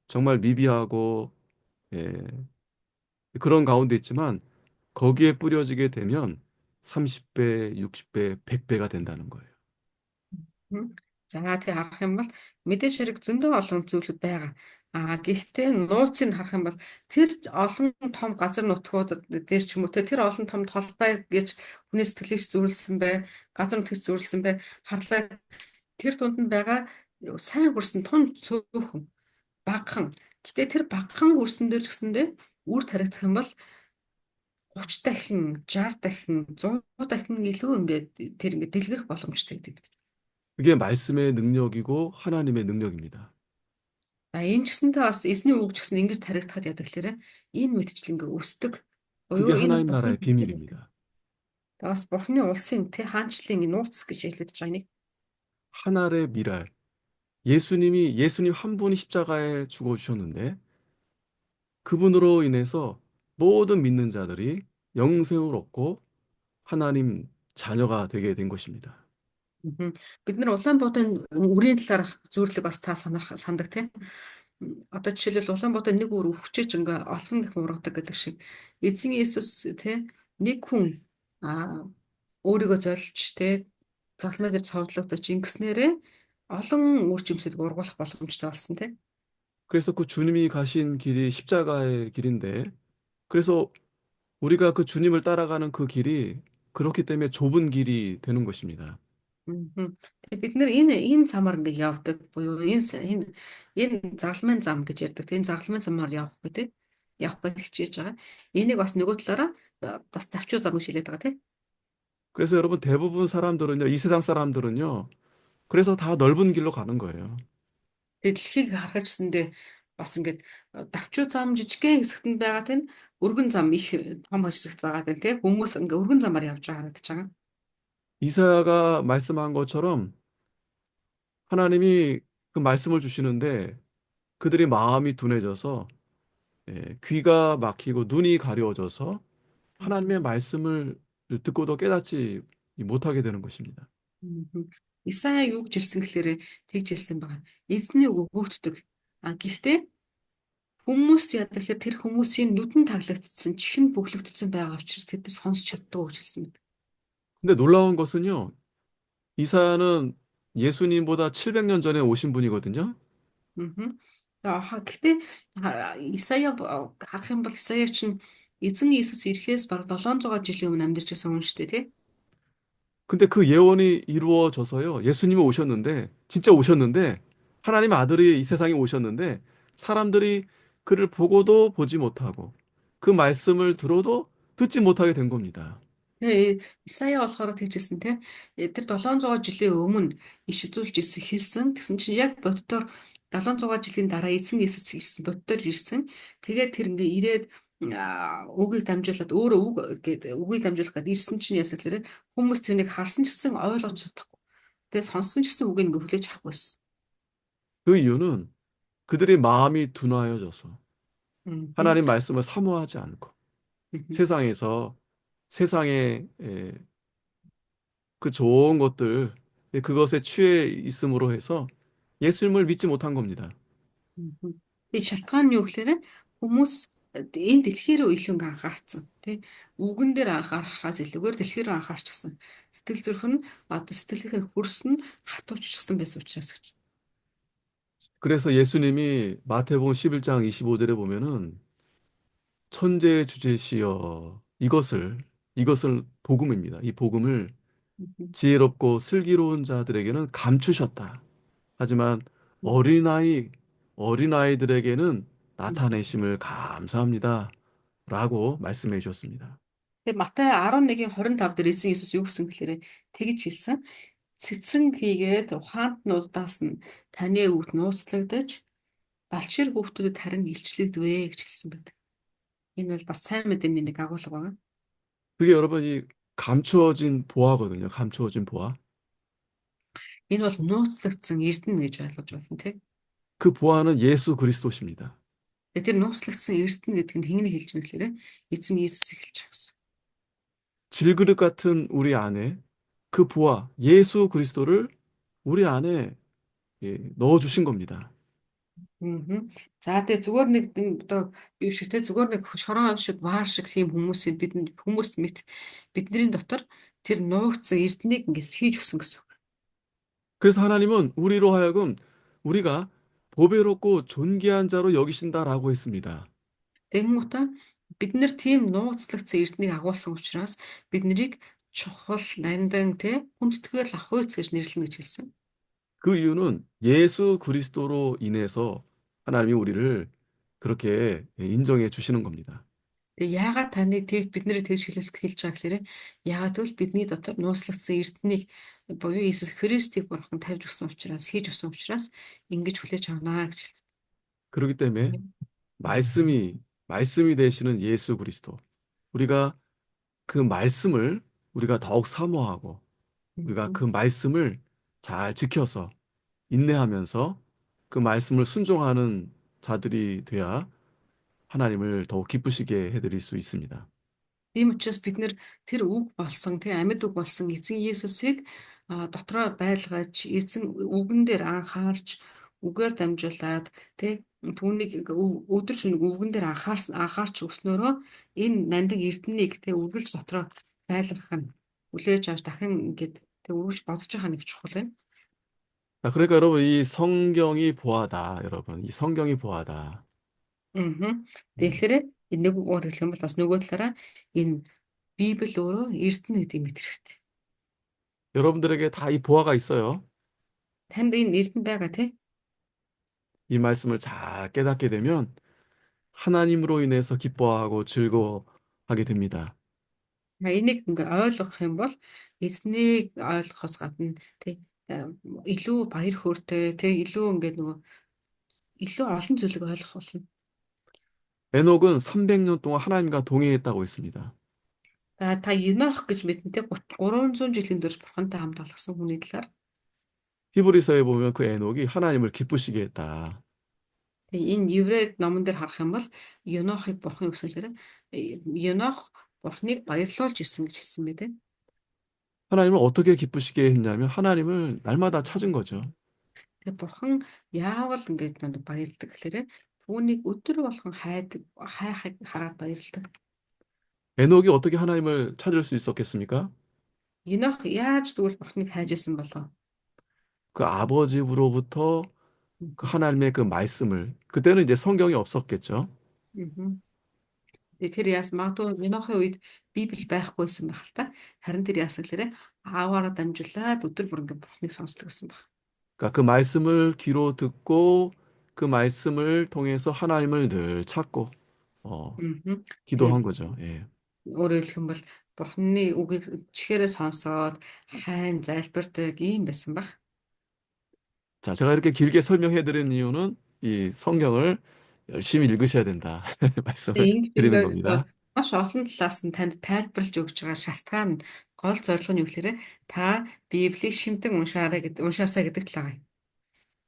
정말 미비하고 예, 그런 가운데 있지만 거기에 뿌려지게 되면 30배, 60배, 100배가 된다는 거예요. Мгм. За тэгээ харах юм бол мэдээж хэрэг зөндөө олон зүйлүүд байгаа. Гэхдээ нууцыг харах юм бол тэр олон том газар нутгуудад дээр ч юм уу тэр олон том толбай гэж хүний сэтгэлийг зүйрлсэн бай, газар нутгийг зүйрлсэн бай. Харлаа тэр дунд нь байгаа сайн хөрсөн тун цөөхөн багхан. Гэтэ тэр багхан хөрсөн дээр ч гэсэндээ үр таригдах юм бол 30 дахин, 60 дахин, 100 дахин илүү ингээд тэр ингээд дэлгэрэх боломжтой гэдэг. 그게 말씀의 능력이고 하나님의 능력입니다. Энэ ч гэсэнтэй бас эзний үг ч гэсэн ингэж таригдахад яадаг гэхээр энэ мэтчил ингээ өсдөг. 그게 Буюу энэ 하나님 бол 나라의 бурхны 비밀입니다. бас бурхны улсын хаанчлалын нууц гэж хэлээд байгаа нэг. 하늘의 미랄. 예수님 한 분이 십자가에 죽어 주셨는데 그분으로 인해서 모든 믿는 자들이 영생을 얻고 하나님 자녀가 되게 된 것입니다. Мгм. Бид нар Улаанбаатарын үрийн талаарх зөвлөг бас та сандаг тийм. Одоо жишээлбэл Улаанбаатар нэг үр өвчөж ингээ олон дахин ургадаг гэдэг шиг эзэн Иесус тийм нэг хүн өөрийгөө золж тийм цогцлол дээр цовдлогдож ингэснээрээ олон үр жимсэд ургуулах боломжтой болсон тийм. 그래서 그 주님이 가신 길이 십자가의 길인데 그래서 우리가 그 주님을 따라가는 그 길이 그렇기 때문에 좁은 길이 되는 것입니다. Мгм. Тэгээ бид нэр энэ замаар ингээ явдаг буюу энэ загалмайн зам гэж ярьдаг. Энэ загалмайн замаар явах гэж хичээж байгаа. Энийг бас нөгөө талаараа бас давчуу зам гэж хэлээд байгаа тийм. 그래서 여러분 대부분 사람들은요, 이 세상 사람들은요, 그래서 다 넓은 길로 가는 거예요. Тэгээ дэлхийг харахачсандээ бас ингээд давчуу зам жижигхэн хэсэгт нь байгаа тийм өргөн зам их том хэсэгт байгаа тийм хүмүүс ингээ өргөн замаар явж байгаа харагдаж байгаа. 이사야가 말씀한 것처럼 하나님이 그 말씀을 주시는데 그들이 마음이 둔해져서 귀가 막히고 눈이 가려워져서 하나님의 말씀을 듣고도 깨닫지 못하게 되는 것입니다. Мгм. Исая юу гэж хэлсэн гэхээр тэгж хэлсэн байгаа. Эзний үг өгөгддөг. Гэхдээ хүмүүс яадаг гэхээр тэр хүмүүсийн нүдэн таглагдсан, чихэн бөглөгдсөн байгаа учраас тэд сонсч чаддаг гэж хэлсэн мэт. 근데 놀라운 것은요, 이사야는 예수님보다 700년 전에 오신 분이거든요. Мгм. Гэхдээ Исая харах юм бол Исая чинь эзэн Иесус ирэхээс бараг 700 жилийн өмнө амьдарч байсан хүн шүү дээ, тий? 근데 그 예언이 이루어져서요, 예수님이 오셨는데, 진짜 오셨는데, 하나님 아들이 이 세상에 오셨는데, 사람들이 그를 보고도 보지 못하고, 그 말씀을 들어도 듣지 못하게 된 겁니다. Тэгээ Исая болохоор тэгжсэн тий. Тэр 700 жилийн өмнө иш үзүүлж хэлсэн. Тэгсэн чинь яг боддоор 700 жилийн дараа эзэн Иесус ирсэн. Боддоор ирсэн. Тэгээд тэр ингээ ирээд үгийг дамжуулаад өөрөө үгийг дамжуулах гээд ирсэн чинь ясаа тэр хүмүүс түүнийг харсан ч гэсэн ойлгож чадахгүй. Тэгээд сонссон ч гэсэн үгийг ингээ хүлээж авахгүйсэн. 그 이유는 그들의 마음이 둔하여져서, 음, 하나님 말씀을 사모하지 않고 음, 세상에서 세상의 그 좋은 것들 그것에 취해 있음으로 해서 예수님을 믿지 못한 겁니다. мгм. Тэгээ шалтгаан нь юу гэхээр хүмүүс энэ дэлхий рүү илүү анхаарсан тий үгэн дээр анхаарахаас илүүгээр дэлхий рүү анхаарчихсан. Сэтгэл зүрх нь одоо сэтгэлийнх нь хөрс нь хатууччихсан байсан учраас гэж. 그래서 예수님이 마태복음 11장 25절에 보면은 천재 주제시여 이것을 복음입니다. 이 복음을 Мгм. 지혜롭고 슬기로운 자들에게는 감추셨다. 하지만 Мгм. 어린아이 어린아이들에게는 Мгм. 나타내심을 감사합니다. 라고 말씀해 주셨습니다. Тэгээ Матай 11:25 дээр эзэн Иесус юу гэсэн гэхээр тэгж хэлсэн. Цэцэн хийгээд ухаантнуудаас нь таны өвд нууцлагдаж балчир хүүхдүүдэд харин илчлэгдвэ гэж хэлсэн байдаг. Энэ бол бас сайн мэдээний нэг агуулга байна. 그게 여러분이 감추어진 보화거든요. 감추어진 보화. Энэ бол нууцлагдсан эрдэнэ гэж ойлгож байна тийм. 그 보화는 예수 그리스도십니다. Тэгээ тэр нууцлагдсан эрдэнэ гэдэг нь хэнийг хэлж байгаа гэхээр эзэн Иесусыг хэлж байгаа гэсэн. 질그릇 같은 우리 안에 그 보화 예수 그리스도를 우리 안에 넣어 주신 겁니다. Аа. За тэгээ зүгээр нэг одоо юу шиг те зүгээр нэг шорон шиг ваар шиг тийм хүмүүсийг хүмүүс мэт бидний дотор тэр нуугдсан эрднийг ингэж хийж өгсөн гэсэн үг. 그래서 하나님은 우리로 하여금 우리가 보배롭고 존귀한 자로 여기신다라고 했습니다. Тэгэнгუутаа бид нэр тийм нууцлагдсан эрднийг агуулсан учраас бид нарыг чухал, нандин те хүндэтгээл ахуйц гэж нэрлэнэ гэж хэлсэн. 그 이유는 예수 그리스도로 인해서 하나님이 우리를 그렇게 인정해 주시는 겁니다. Тэгээ яагаад таны тэг бид нарыг тэгж хэлж байгаа гэхээр яагаад гэвэл бидний дотор нууцлагдсан эрднийг буюу Иесус Христийг бурхан тавьж өгсөн учраас хийж өгсөн учраас ингэж хүлээж авнаа гэж хэлсэн. 그렇기 때문에 말씀이 되시는 예수 그리스도 우리가 그 말씀을 우리가 더욱 사모하고 우리가 그 말씀을 잘 지켜서 인내하면서 그 말씀을 순종하는 자들이 돼야 하나님을 더욱 기쁘시게 해드릴 수 있습니다. Тийм учраас бид нэр тэр үг болсон, тэр амьд үг болсон эзэн Иесусыг дотроо байлгаж, эзэн үгэн дээр анхаарч, үгээр дамжуулаад тий түүнийг өдөр шөнө үгэн дээр анхаарч өснөөрөө энэ нандин эрдэнэийг тий үргэлж дотроо байлгах нь хүлээж авч дахин ингээд тий үргэлж бодож байгаа нэг чухал байна. 자, 그러니까 여러분 이 성경이 보하다, 여러분 이 성경이 보하다. Аа. Тэгэхээр энэ нэг үгээр хэлэх юм бол бас нөгөө талаараа энэ Библи өөрөө эрдэнэ гэдэг мэт хэрэгтэй. 여러분들에게 다 이 보화가 있어요. Танд энэ эрдэнэ байгаа тий. 이 말씀을 잘 깨닫게 되면 하나님으로 인해서 기뻐하고 즐거워하게 됩니다. Энийг ингээ ойлгох юм бол эзнийг ойлгохоос гадна тий илүү баяр хөөртэй тий илүү ингээ нөгөө илүү олон зүйлийг ойлгох болно. 에녹은 300년 동안 하나님과 동행했다고 했습니다. Та Енох гэж мэднэ тий 300 жилийн турш бурхантай хамт алхсан хүний талаар 히브리서에 보면 그 에녹이 하나님을 기쁘시게 했다. энэ Еврей номон дээр харах юм бол Енохыг бурхан юу гэсэн лээ Енох бурханыг баярлуулж исэн гэж хэлсэн байдаг. 하나님을 어떻게 기쁘시게 했냐면 하나님을 날마다 찾은 거죠. Тэгээ бурхан яавал ингээд нэг баярлдаг гэхээр түүнийг өдөр болгон хайхыг хараад баярлдаг. 에녹이 어떻게 하나님을 찾을 수 있었겠습니까? Енох яаж тэгвэл бурханыг хайж исэн болов? 그 아버지로부터 그 하나님의 그 말씀을 그때는 이제 성경이 없었겠죠. Мгм. Тэгээ тэр яас магадгүй Енохын үед Библи байхгүйсэн байх л та. Харин тэр яасан гэхээр ааваараа дамжуулаад өдөр бүр ингээд бурханыг сонсдог гэсэн баг. 그러니까 그 말씀을 귀로 듣고 그 말씀을 통해서 하나님을 늘 찾고 Мгм. 기도한 Тэгээ 거죠. 예. өөрөөр хэлэх юм бол бурханы үгийг чихээрээ сонсоод хайн залбирдаг юм байсан баг. 자, 제가 이렇게 길게 설명해 드리는 이유는 이 성경을 열심히 읽으셔야 된다. 말씀을 Ингэж 드리는 ингээд 겁니다. маш олон талаас нь танд тайлбарлаж өгч байгаа шалтгаан нь гол зорилго нь юу гэхээр та Библийг шимтэн уншаасаа гэдэг талаа.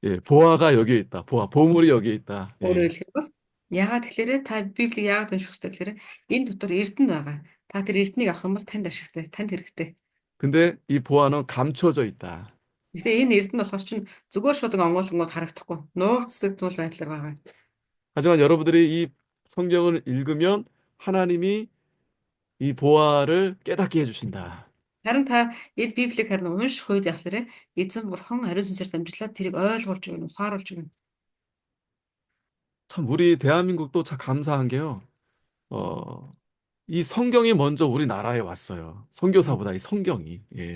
예, 보화가 여기에 있다. 보물이 여기에 있다. Өөрөөр 예. хэлэх бол Яагаад тэгэхээр та Библийг яагаад унших хэрэгтэй гэхээр энэ дотор эрдэнэ байгаа. Та тэр эрднийг авах юм бол танд ашигтай, танд хэрэгтэй. 근데 이 보화는 감춰져 있다. Гэтэ энэ эрдэнэ болохоор чинь зүгээр шууд онгойлгонгод харагдахгүй. Нууцлаг туул байдлаар байгаа. 하지만 여러분들이 이 성경을 읽으면 하나님이 이 보화를 깨닫게 해주신다. Харин та энэ Библийг харин унших үед явахлаарэ эзэн бурхан ариун сүнсээр дамжуулаад тэрийг ойлгуулж өгнө, ухааруулж өгнө. 참 우리 대한민국도 참 감사한 게요. 어, 이 성경이 먼저 우리나라에 왔어요. 선교사보다 이 성경이. 예.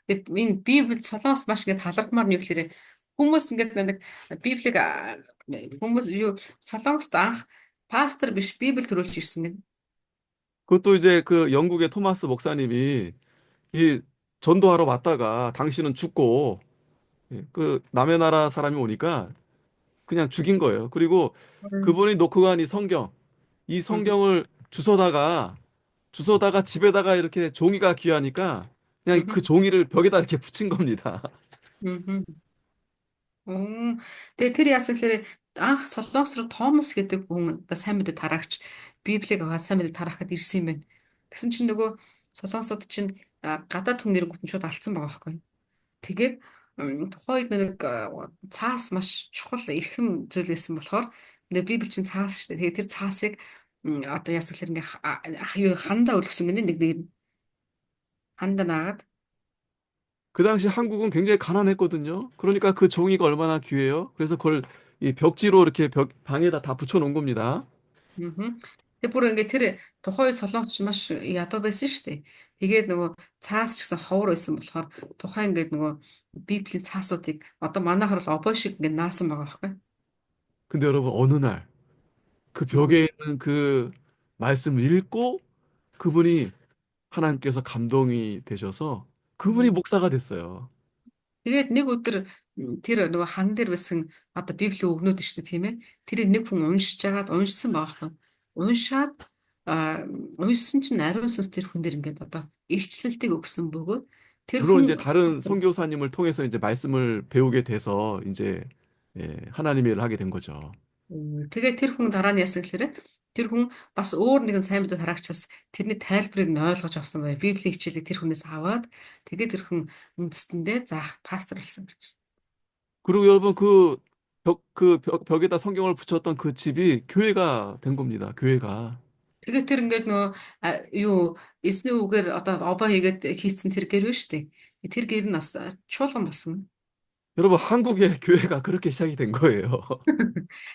Тэгээ энэ Библи солонгос маш ингэ талархмаар нь юу гэхээр хүмүүс ингээд нэг Библийг хүмүүс юу солонгост анх пастор биш Библи төрүүлж ирсэн гэнэ. 그것도 이제 그 영국의 토마스 목사님이 이 전도하러 왔다가 당신은 죽고 예, 그 남의 나라 사람이 오니까 그냥 죽인 거예요. 그리고 그분이 놓고 간 이 성경, 이 성경을 주워다가 집에다가 이렇게 종이가 귀하니까 그냥 그 종이를 벽에다 이렇게 붙인 겁니다. Мгм. Мм. Тэгээ тэр яасан гэхээр анх Солонгос руу Томас гэдэг хүн одоо сайн мэдээ тараагч Библийг аваад сайн мэдээ тараахад ирсэн юм байна. Тэгсэн чинь нөгөө Солонгосууд чинь гадаад хүн нэрэнгүүт нь шууд алдсан байгаа байхгүй. Тэгээд тухайн үед нэг цаас маш чухал эрхэм зүйл байсан болохоор нэг Библи чинь цаас шүү дээ. Тэгээд тэр цаасыг одоо яасан гэхээр ингээ хандаа өлгсөн гэнэ нэг нэр хандаа наагаад 그 당시 한국은 굉장히 가난했거든요. 그러니까 그 종이가 얼마나 귀해요. 그래서 그걸 이 벽지로 이렇게 방에다 다 붙여놓은 겁니다. мгм. Тэгээ бүр ингээ тэр тухайн үед Солонгос ч маш ядуу байсан шүү дээ. Тэгээд нөгөө цаас ч гэсэн ховор байсан болохоор тухайн ингээд нөгөө Библийн цаасуудыг одоо манайхаар л обой шиг ингээд наасан байгаа байхгүй. 근데 여러분 어느 날 그 벽에 있는 그 말씀을 읽고 그분이 하나님께서 감동이 되셔서 그분이 목사가 됐어요. Тэгээд нэг өдөр тэр нөгөө хан дээр байсан одоо Библийн үгнүүд шүү дээ тийм ээ. Тэрийг нэг хүн уншиж жагаад уншсан байгаа байхгүй. Уншаад уншсан чинь ариун сүнс тэр хүн дээр ингээд одоо илчлэлтийг өгсөн бөгөөд тэр 물론 хүн 이제 다른 선교사님을 통해서 이제 말씀을 배우게 돼서 이제 하나님의 일을 하게 된 거죠. тэгээд тэр хүн дараа нь яасан гэхээр тэр хүн бас өөр нэгэн сайн мэдээ хараагчаас тэрний тайлбарыг нь ойлгож авсан бай. Библийн хичээлийг тэр хүнээс аваад тэгээд тэр хүн үндэстэндээ заах пастор болсон гэж. 그리고 여러분 벽에다 성경을 붙였던 그 집이 교회가 된 겁니다. 교회가. Тэгээд тэр ингээд нөгөө юу эзний үгээр одоо обоо хийгээд хийцэн тэр гэр биш үү? Тэр гэр нь бас чуулган болсон. 여러분 한국의 교회가 그렇게 시작이 된 거예요.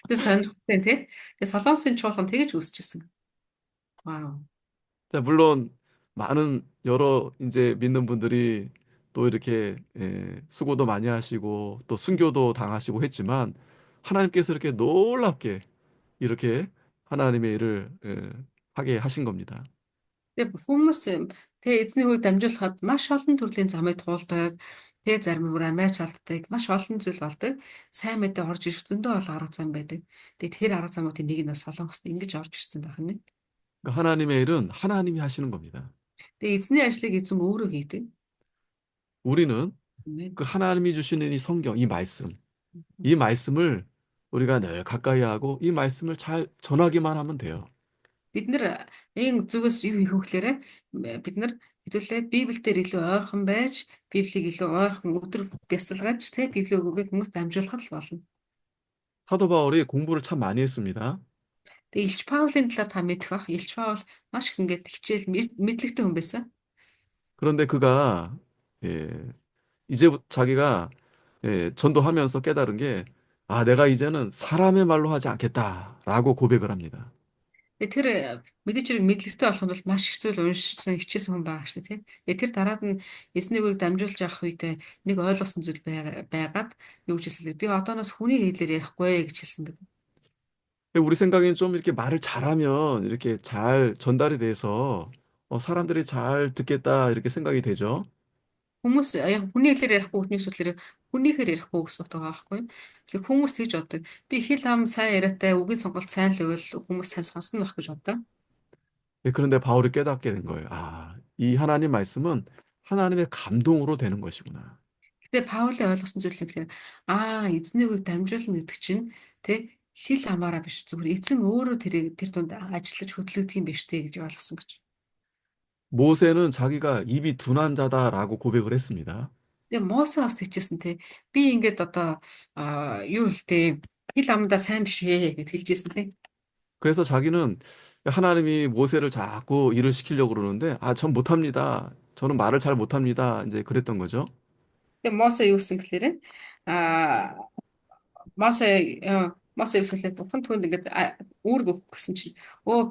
Тэр сонирхолтой тий. Тэгээд Солонгосын чуулган тэгэж үүсчихсэн. Вау. 자, 물론 많은 여러 이제 믿는 분들이 또 이렇게 수고도 많이 하시고 또 순교도 당하시고 했지만 하나님께서 이렇게 놀랍게 이렇게 하나님의 일을 하게 하신 겁니다. Тэгээд хүмүүс тэгээ эзний үгийг дамжуулахад маш олон төрлийн замыг туулдаг. Тэгээ зарим бүр амиач алддаг. Маш олон зүйл болдог. Сайн мэдээ орж ирэх зөндөө бол арга зам байдаг. Тэгээд тэр арга замуудын нэг нь бас Солонгост ингэж орж ирсэн байх нь. 그러니까 하나님의 일은 하나님이 하시는 겁니다. Тэгээд эзний ажлыг эзэн өөрөө хийдэг. 우리는 Амен. 그 하나님이 주시는 이 성경, 이 말씀을 우리가 늘 가까이 하고 이 말씀을 잘 전하기만 하면 돼요. Бид нэр энэ зүгээс юу хийх вэ гэхээр бид нар хэдүүлээ Библиэлд илүү ойрхон байж, Библийг илүү ойрхон өдөр бясалгаж, тэ Библийн үгийг хүмүүст дамжуулахад л болно. 사도 바울이 공부를 참 많이 했습니다. Тэгээ Илч Паулийн талаар та мэдэх бах. Илч Паул маш их ингээд хичээл мэдлэгтэй хүн байсан. 그런데 그가 이제 자기가 전도하면서 깨달은 게 내가 이제는 사람의 말로 하지 않겠다라고 고백을 합니다. Тэгээ тэр мэдээж хэрэг мэдлэгтэй болоход бол маш их зүйл уншсан, хичээсэн хүн байгаа шүү дээ, тийм. Тэгээ тэр дараад нь эзний үгийг дамжуулж явах үедээ нэг ойлгосон зүйл байгаад юу гэж хэлсэн бэ? Би одооноос хүний хэлээр ярихгүй гэж хэлсэн бэ. 우리 생각엔 좀 이렇게 말을 잘하면 이렇게 잘 전달이 돼서 사람들이 잘 듣겠다 이렇게 생각이 되죠. Хүмүүс яг хүний хэлээр ярихгүй хүнээс болохоор хүнийхээр ярихгүй гэсэн утга байгаа байхгүй юу? Тэгэхээр хүмүүс тэгж боддог. Би хэл ам сайн яриатай, үгийн сонголт сайн л өгөл хүмүүс сайн сонсно байх гэж боддог. 그런데 바울이 깨닫게 된 거예요. 이 하나님 말씀은 하나님의 감동으로 되는 것이구나. Гэтэ Паулийн ойлгосон зүйл нь гэхээр эзний үгийг дамжуулна гэдэг чинь тэ хэл амаараа биш зүгээр эзэн өөрөө тэр дунд ажиллаж хөтлөгдөх юм биш үү гэж ойлгосон гэж. 모세는 자기가 입이 둔한 자다라고 고백을 했습니다. Тэгээ Мосе бас тийчээсэн те. Би ингээд одоо юу хэлтэй хэл амдаа сайн биш ээ гэд хэлжсэн те. 그래서 자기는 하나님이 모세를 자꾸 일을 시키려고 그러는데, 전 못합니다. 저는 말을 잘 못합니다. 이제 그랬던 거죠. Тэгээ Мосе юу гэсэн гэхээр а Мосе юу гэхээр бурхан түүнд ингээд үүрэг өгөх гэсэн чинь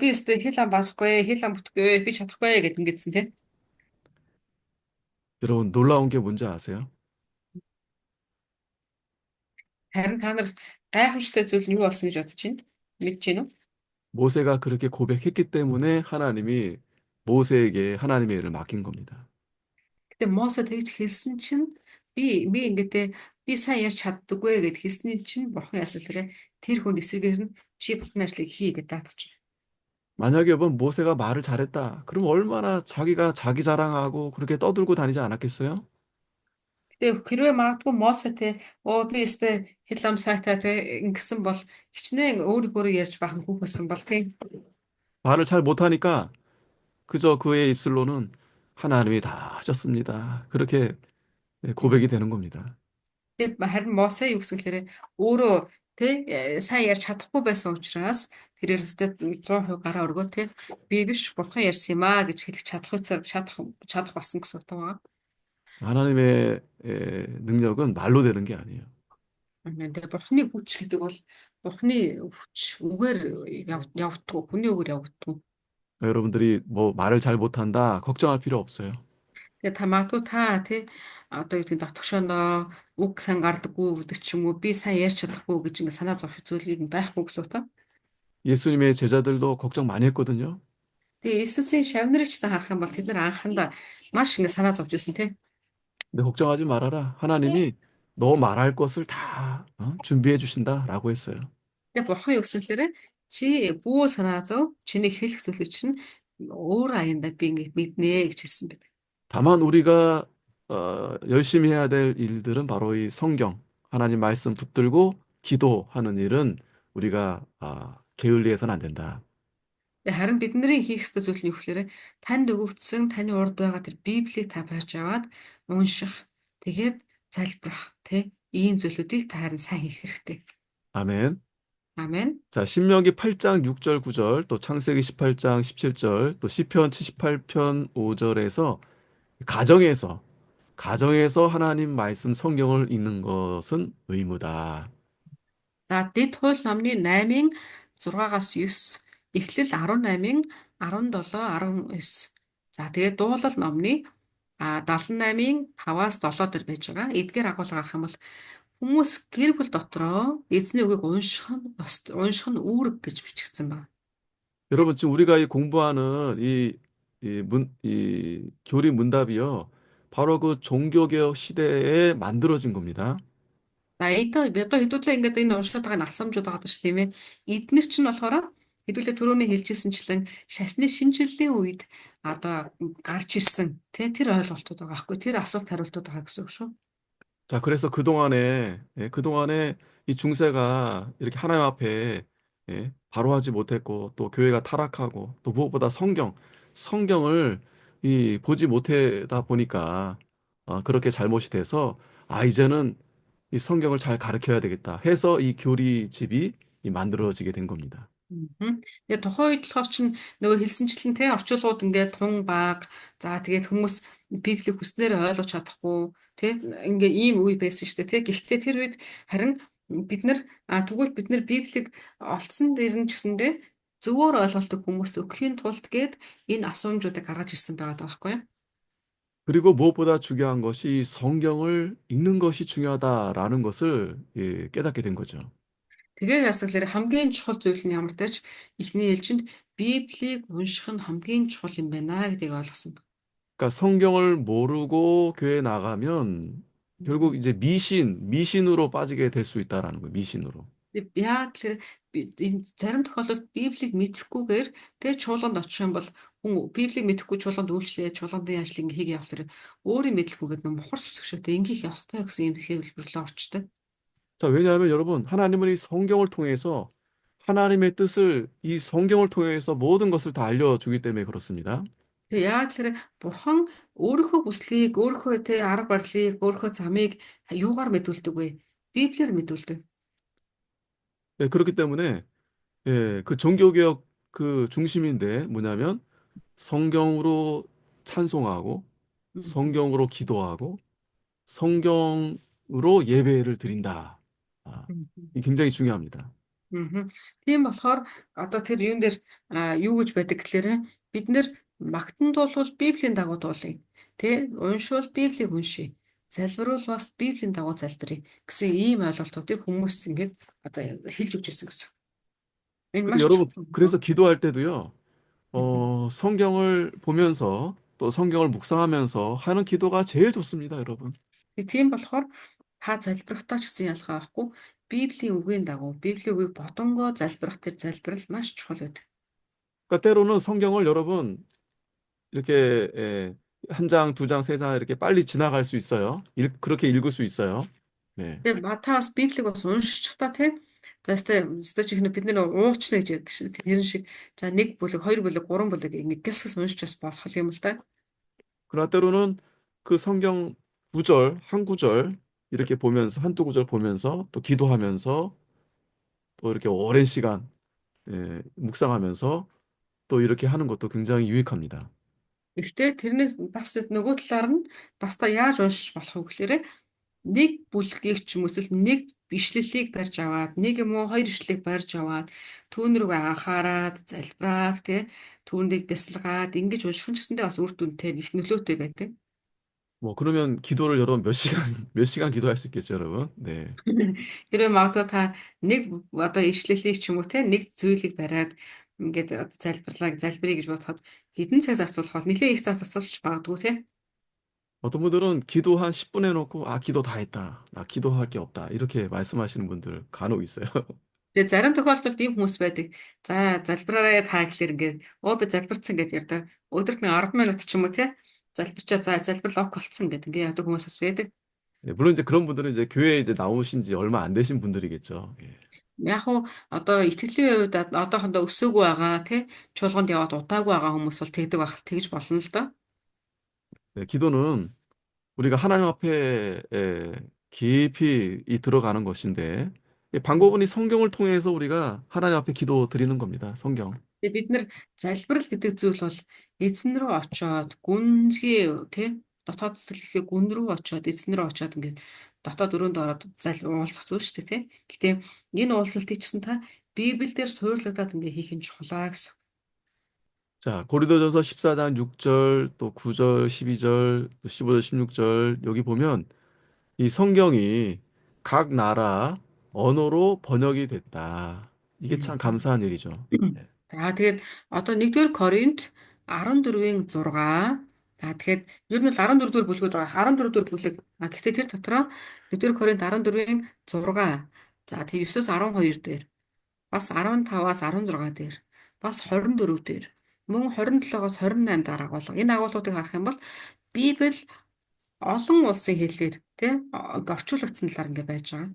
би өстэй хэл ам барахгүй, хэл ам бүтгэхгүй, би чадахгүй гэд ингэдсэн те. 여러분, 놀라운 게 뭔지 아세요? Харин та нар гайхамшигтай зүйл нь юу болсон гэж бодож байна? Мэдэж байна уу? 모세가 그렇게 고백했기 때문에 하나님이 모세에게 하나님의 일을 맡긴 겁니다. Гэтэ Мосе тэгж хэлсэн чинь би ингээд те би сайн ярьж чаддаггүй гэд хэлсний чинь бурхан ясал тэр хүн эсрэгээр нь чи бурханы ажлыг хий гэдээ даатгач. 만약에 여러분 모세가 말을 잘했다. 그럼 얼마나 자기가 자기 자랑하고 그렇게 떠들고 다니지 않았겠어요? Гэтэ хэрвээ магадгүй Мосе те би өстэй хэл ам сайтай те ингэсэн бол хичнээн өөрөөр ярьж байх нь хүүхэсэн бол тийм. 말을 잘 못하니까 그저 그의 입술로는 하나님이 다 하셨습니다. 그렇게 고백이 되는 겁니다. Тэгээ харин Мосе юу гэсэн гэхээр өөрөө те сайн ярьж чадахгүй байсан учраас тэрээр өстэй 100% гараа өргөө те би биш бурхан ярьсан юм аа гэж хэлэх чадах болсон гэсэн үг байна. 하나님의 능력은 말로 되는 게 아니에요. Тэгээ бурхны хүч гэдэг бол бурхны хүч үгээр явагддаг, хүний үгээр явагддаг. 여러분들이 뭐 말을 잘 못한다 걱정할 필요 없어요. Тэгээ магадгүй та тий одоо юу гэдэг дотгошооноо үг сайн гардаггүй гэдэг ч юм уу би сайн ярьж чадахгүй гэж ингэ санаа зовх зүйл юм байхгүй гэсэн үг. 예수님의 제자들도 걱정 많이 했거든요. Тэгээ Иесусийн шавнарыг ч гэсэн харах юм бол тэд нар анхандаа маш ингэ санаа зовж ирсэн тий. 근데 걱정하지 말아라. 하나님이 너 말할 것을 다 준비해 주신다라고 했어요. Тэгээ бурхан юу гэсэн хэлээрээ чи бүү санаа зов чиний хэлэх зүйлийг чинь өөр аяндаа би ингэ мэднэ гэж хэлсэн байдаг. 다만 우리가 열심히 해야 될 일들은 바로 이 성경, 하나님 말씀 붙들고 기도하는 일은 우리가 게을리해서는 안 된다. Тэгээ харин бидний хийх ёстой зүйл нь юу гэхээр танд өгөгдсөн таны урд байгаа тэр Библийг та барьж аваад унших, тэгээд залбирах тий ийм зүйлүүдийг та харин сайн хийх хэрэгтэй. 아멘. 아멘. 자, 신명기 8장 6절 9절, 또 창세기 18장 17절, 또 시편 78편 5절에서 가정에서 하나님 말씀 성경을 읽는 것은 의무다. За дэд хууль номны 8-ын 6-аас 9, Эхлэл 18-ын 17, 19. За тэгээд дуулал номны 78-ын 5-аас 7 дээр байж байгаа. Эдгээр агуулга гарах юм бол хүмүүс гэр бүл дотроо эзний үгийг унших нь үүрэг гэж бичигдсэн байна. 여러분, 지금 우리가 이 공부하는 이 교리 문답이요. 바로 그 종교개혁 시대에 만들어진 겁니다. За бид хэдүүлээ ингээд энэ уншаад байгаа асамжууд байгаа шүү тийм ээ. Эднэр чинь болохоор хэдүүлээ түрүүний хэлжсэнчлэн шашны шинжилгээний үед одоо гарч ирсэн тэр ойлголтууд байгаа байхгүй тэр асуулт хариултууд байгаа гэсэн үг шүү. 자, 그래서 그동안에 이 중세가 이렇게 하나님 앞에 바로 하지 못했고 또 교회가 타락하고 또 무엇보다 성경을 보지 못하다 보니까 그렇게 잘못이 돼서 이제는 이 성경을 잘 가르쳐야 되겠다 해서 이 교리집이 만들어지게 된 겁니다. Тэгээ тухайн үед болохоор чинь нөгөө хэлсэнчлэн те орчуулгууд ингээд тун баг за тэгээд хүмүүс библийг хүснээр ойлгож чадахгүй те ингээ ийм үе байсан шүү дээ те гэхдээ тэр үед харин тэгвэл бид нар библийг олцсон дээр нь ч гэсэндээ зөвөр ойлголтог хүмүүст өгөхийн тулд гээд энэ асуумжуудыг гаргаж ирсэн байгаа байхгүй юу? 그리고 무엇보다 중요한 것이 성경을 읽는 것이 중요하다라는 것을 깨닫게 된 거죠. Тэгээ ясаглаар хамгийн чухал зүйл нь ямар тач эхний ээлжинд Библийг унших нь хамгийн чухал юм байна гэдгийг ойлгосон. 그러니까 성경을 모르고 교회 나가면 결국 이제 미신으로 빠지게 될 수 있다라는 거예요. 미신으로. Яг тэгэхээр зарим тохиолдолд Библийг мэдэхгүйгээр тэгээ чуулганд очих юм бол хүн Библийг мэдэхгүй чуулганд үйлчлээ, чуулганы ажлыг ингээ хийгээ явахлаар өөрийн мэдлэггүйгээд мухар сүсгшөөтэй ингээ хийх ёстой гэсэн юм хэлбэрлээ орчтой. 자, 왜냐하면 여러분, 하나님은 이 성경을 통해서 하나님의 뜻을 이 성경을 통해서 모든 것을 다 알려주기 때문에 그렇습니다. Тэгээ яагаад тэгэхээр бурхан өөрийнхөө хүслийг, өөрийнхөө тэ арга барилыг, өөрийнхөө замыг юугаар мэдүүлдэг вэ? Библиэр мэдүүлдэг. 예, 그렇기 때문에 예, 그 종교개혁 그 중심인데 뭐냐면 성경으로 찬송하고 성경으로 기도하고 성경으로 예배를 드린다. 아, Мгм. 이 굉장히 중요합니다. Мгм. Тийм болохоор одоо тэр юун дээр юу гэж байдаг гэхээр бид нэр магтанд бол Библийн дагуу дуулъя. Тэ уншвал Библийг уншия. Залбируул бас Библийн дагуу залбирая гэсэн ийм ойлголтуудыг хүмүүст ингээд одоо хэлж өгч ирсэн гэсэн. Энэ 근데 маш 여러분, чухал. 그래서 기도할 때도요, Мгм. 성경을 보면서 또 성경을 묵상하면서 하는 기도가 제일 좋습니다, 여러분. Тийм болохоор та залбирахдаа ч гэсэн ялгаа авахгүй Библийн үгийн дагуу Библийн үгийг бодонгоо залбирах тэр залбирал маш чухал байдаг. 그러니까 때로는 성경을 여러분, 이렇게, 한 장, 두 장, 세 장 이렇게 빨리 지나갈 수 있어요. 그렇게 읽을 수 있어요. 네. Тэгээ та бас Библийг бас уншиж та тийм. За өстэй чихнэ бид нэр уучна гэж яддаг шин. Тэрэн шиг за нэг бүлэг, хоёр бүлэг, гурван бүлэг ингэ гялсгас уншиж бас болох юм л да. 그러나 때로는 그 성경 구절, 한 구절 이렇게 보면서, 한두 구절 보면서 또 기도하면서 또 이렇게 오랜 시간, 묵상하면서 또 이렇게 하는 것도 굉장히 유익합니다. Гэхдээ тэрнээс бас нөгөө талаар нь бас та яаж уншиж болох вэ гэхээр нэг бүлгийг ч юм уу эсвэл нэг бичлэлийг барьж аваад нэг юм уу хоёр бичлэлийг барьж аваад түүн рүүгээ анхаарад залбираад тий түүнийг бясалгаад ингэж унших нь ч гэсэндээ бас үр дүнтэй их нөлөөтэй байдаг. 뭐 그러면 기도를 여러분 몇 시간 몇 시간 기도할 수 있겠죠, 여러분? 네. Хэрвээ магадгүй та нэг одоо ишлэлийг ч юм уу те нэг зүйлийг бариад ингээд одоо залбирая гэж бодоход хэдэн цаг зарцуулах бол нэлээд их цаг зарцуулж магадгүй те. 어떤 분들은 기도 한 10분 해놓고 아, 기도 다 했다. 나 기도할 게 없다. 이렇게 말씀하시는 분들 간혹 있어요. Тэгээ зарим тохиолдолд ийм хүмүүс байдаг. За залбираарай та гэхэлэр ингээд би залбирсан гэдээ ярьдаг. Өдөрт нэг 10 минут ч юм уу те залбирчаа за залбирал ок болцсон гэдэг ингээд яадаг хүмүүс бас байдаг. 네, 물론 이제 그런 분들은 이제 교회에 이제 나오신 지 얼마 안 되신 분들이겠죠. 예. Яг уу одоо итгэлийн хувьд одоохондоо өсөөгүй байгаа тий чуулганд яваад удаагүй байгаа хүмүүс бол тэгдэг байх тэгж болно л доо. 네, 기도는 우리가 하나님 앞에 깊이 들어가는 것인데 이 방법은 이 성경을 통해서 우리가 하나님 앞에 기도 드리는 겁니다. 성경. Тэгээ бид нар залбирал гэдэг зүйл бол эзэн рүү очоод гүнзгий тий дотоод сэтгэлийнхээ гүн рүү очоод эзэн рүү очоод ингээд дотоод өрөөнд ороод уулзах зүйл шүү дээ тий. Гэтэ энэ уулзалтыг ч гэсэн та Библиэлд суурлагдаад ингээд хийх нь чухлаа гэсэн. 자, 고린도전서 14장 6절, 또 9절, 12절, 또 15절, 16절 여기 보면 이 성경이 각 나라 언어로 번역이 됐다. 이게 참 감사한 일이죠. 네. За тэгээд одоо 1-р Коринт 14-ийн 6. За тэгэхээр ер нь л 14-р бүлгүүд байгаа. 14-р бүлэг. Гэхдээ тэр дотроо 1-р Коринт 14-ийн 6. За тэгээд 9-оос 12 дээр. Бас 15-аас 16 дээр. Бас 24 дээр. Мөн 27-оос 28 дараа агуулга. Энэ агуулгуудыг харах юм бол Библи олон улсын хэлээр тий орчуулагдсан талаар ингээ байж байгаа.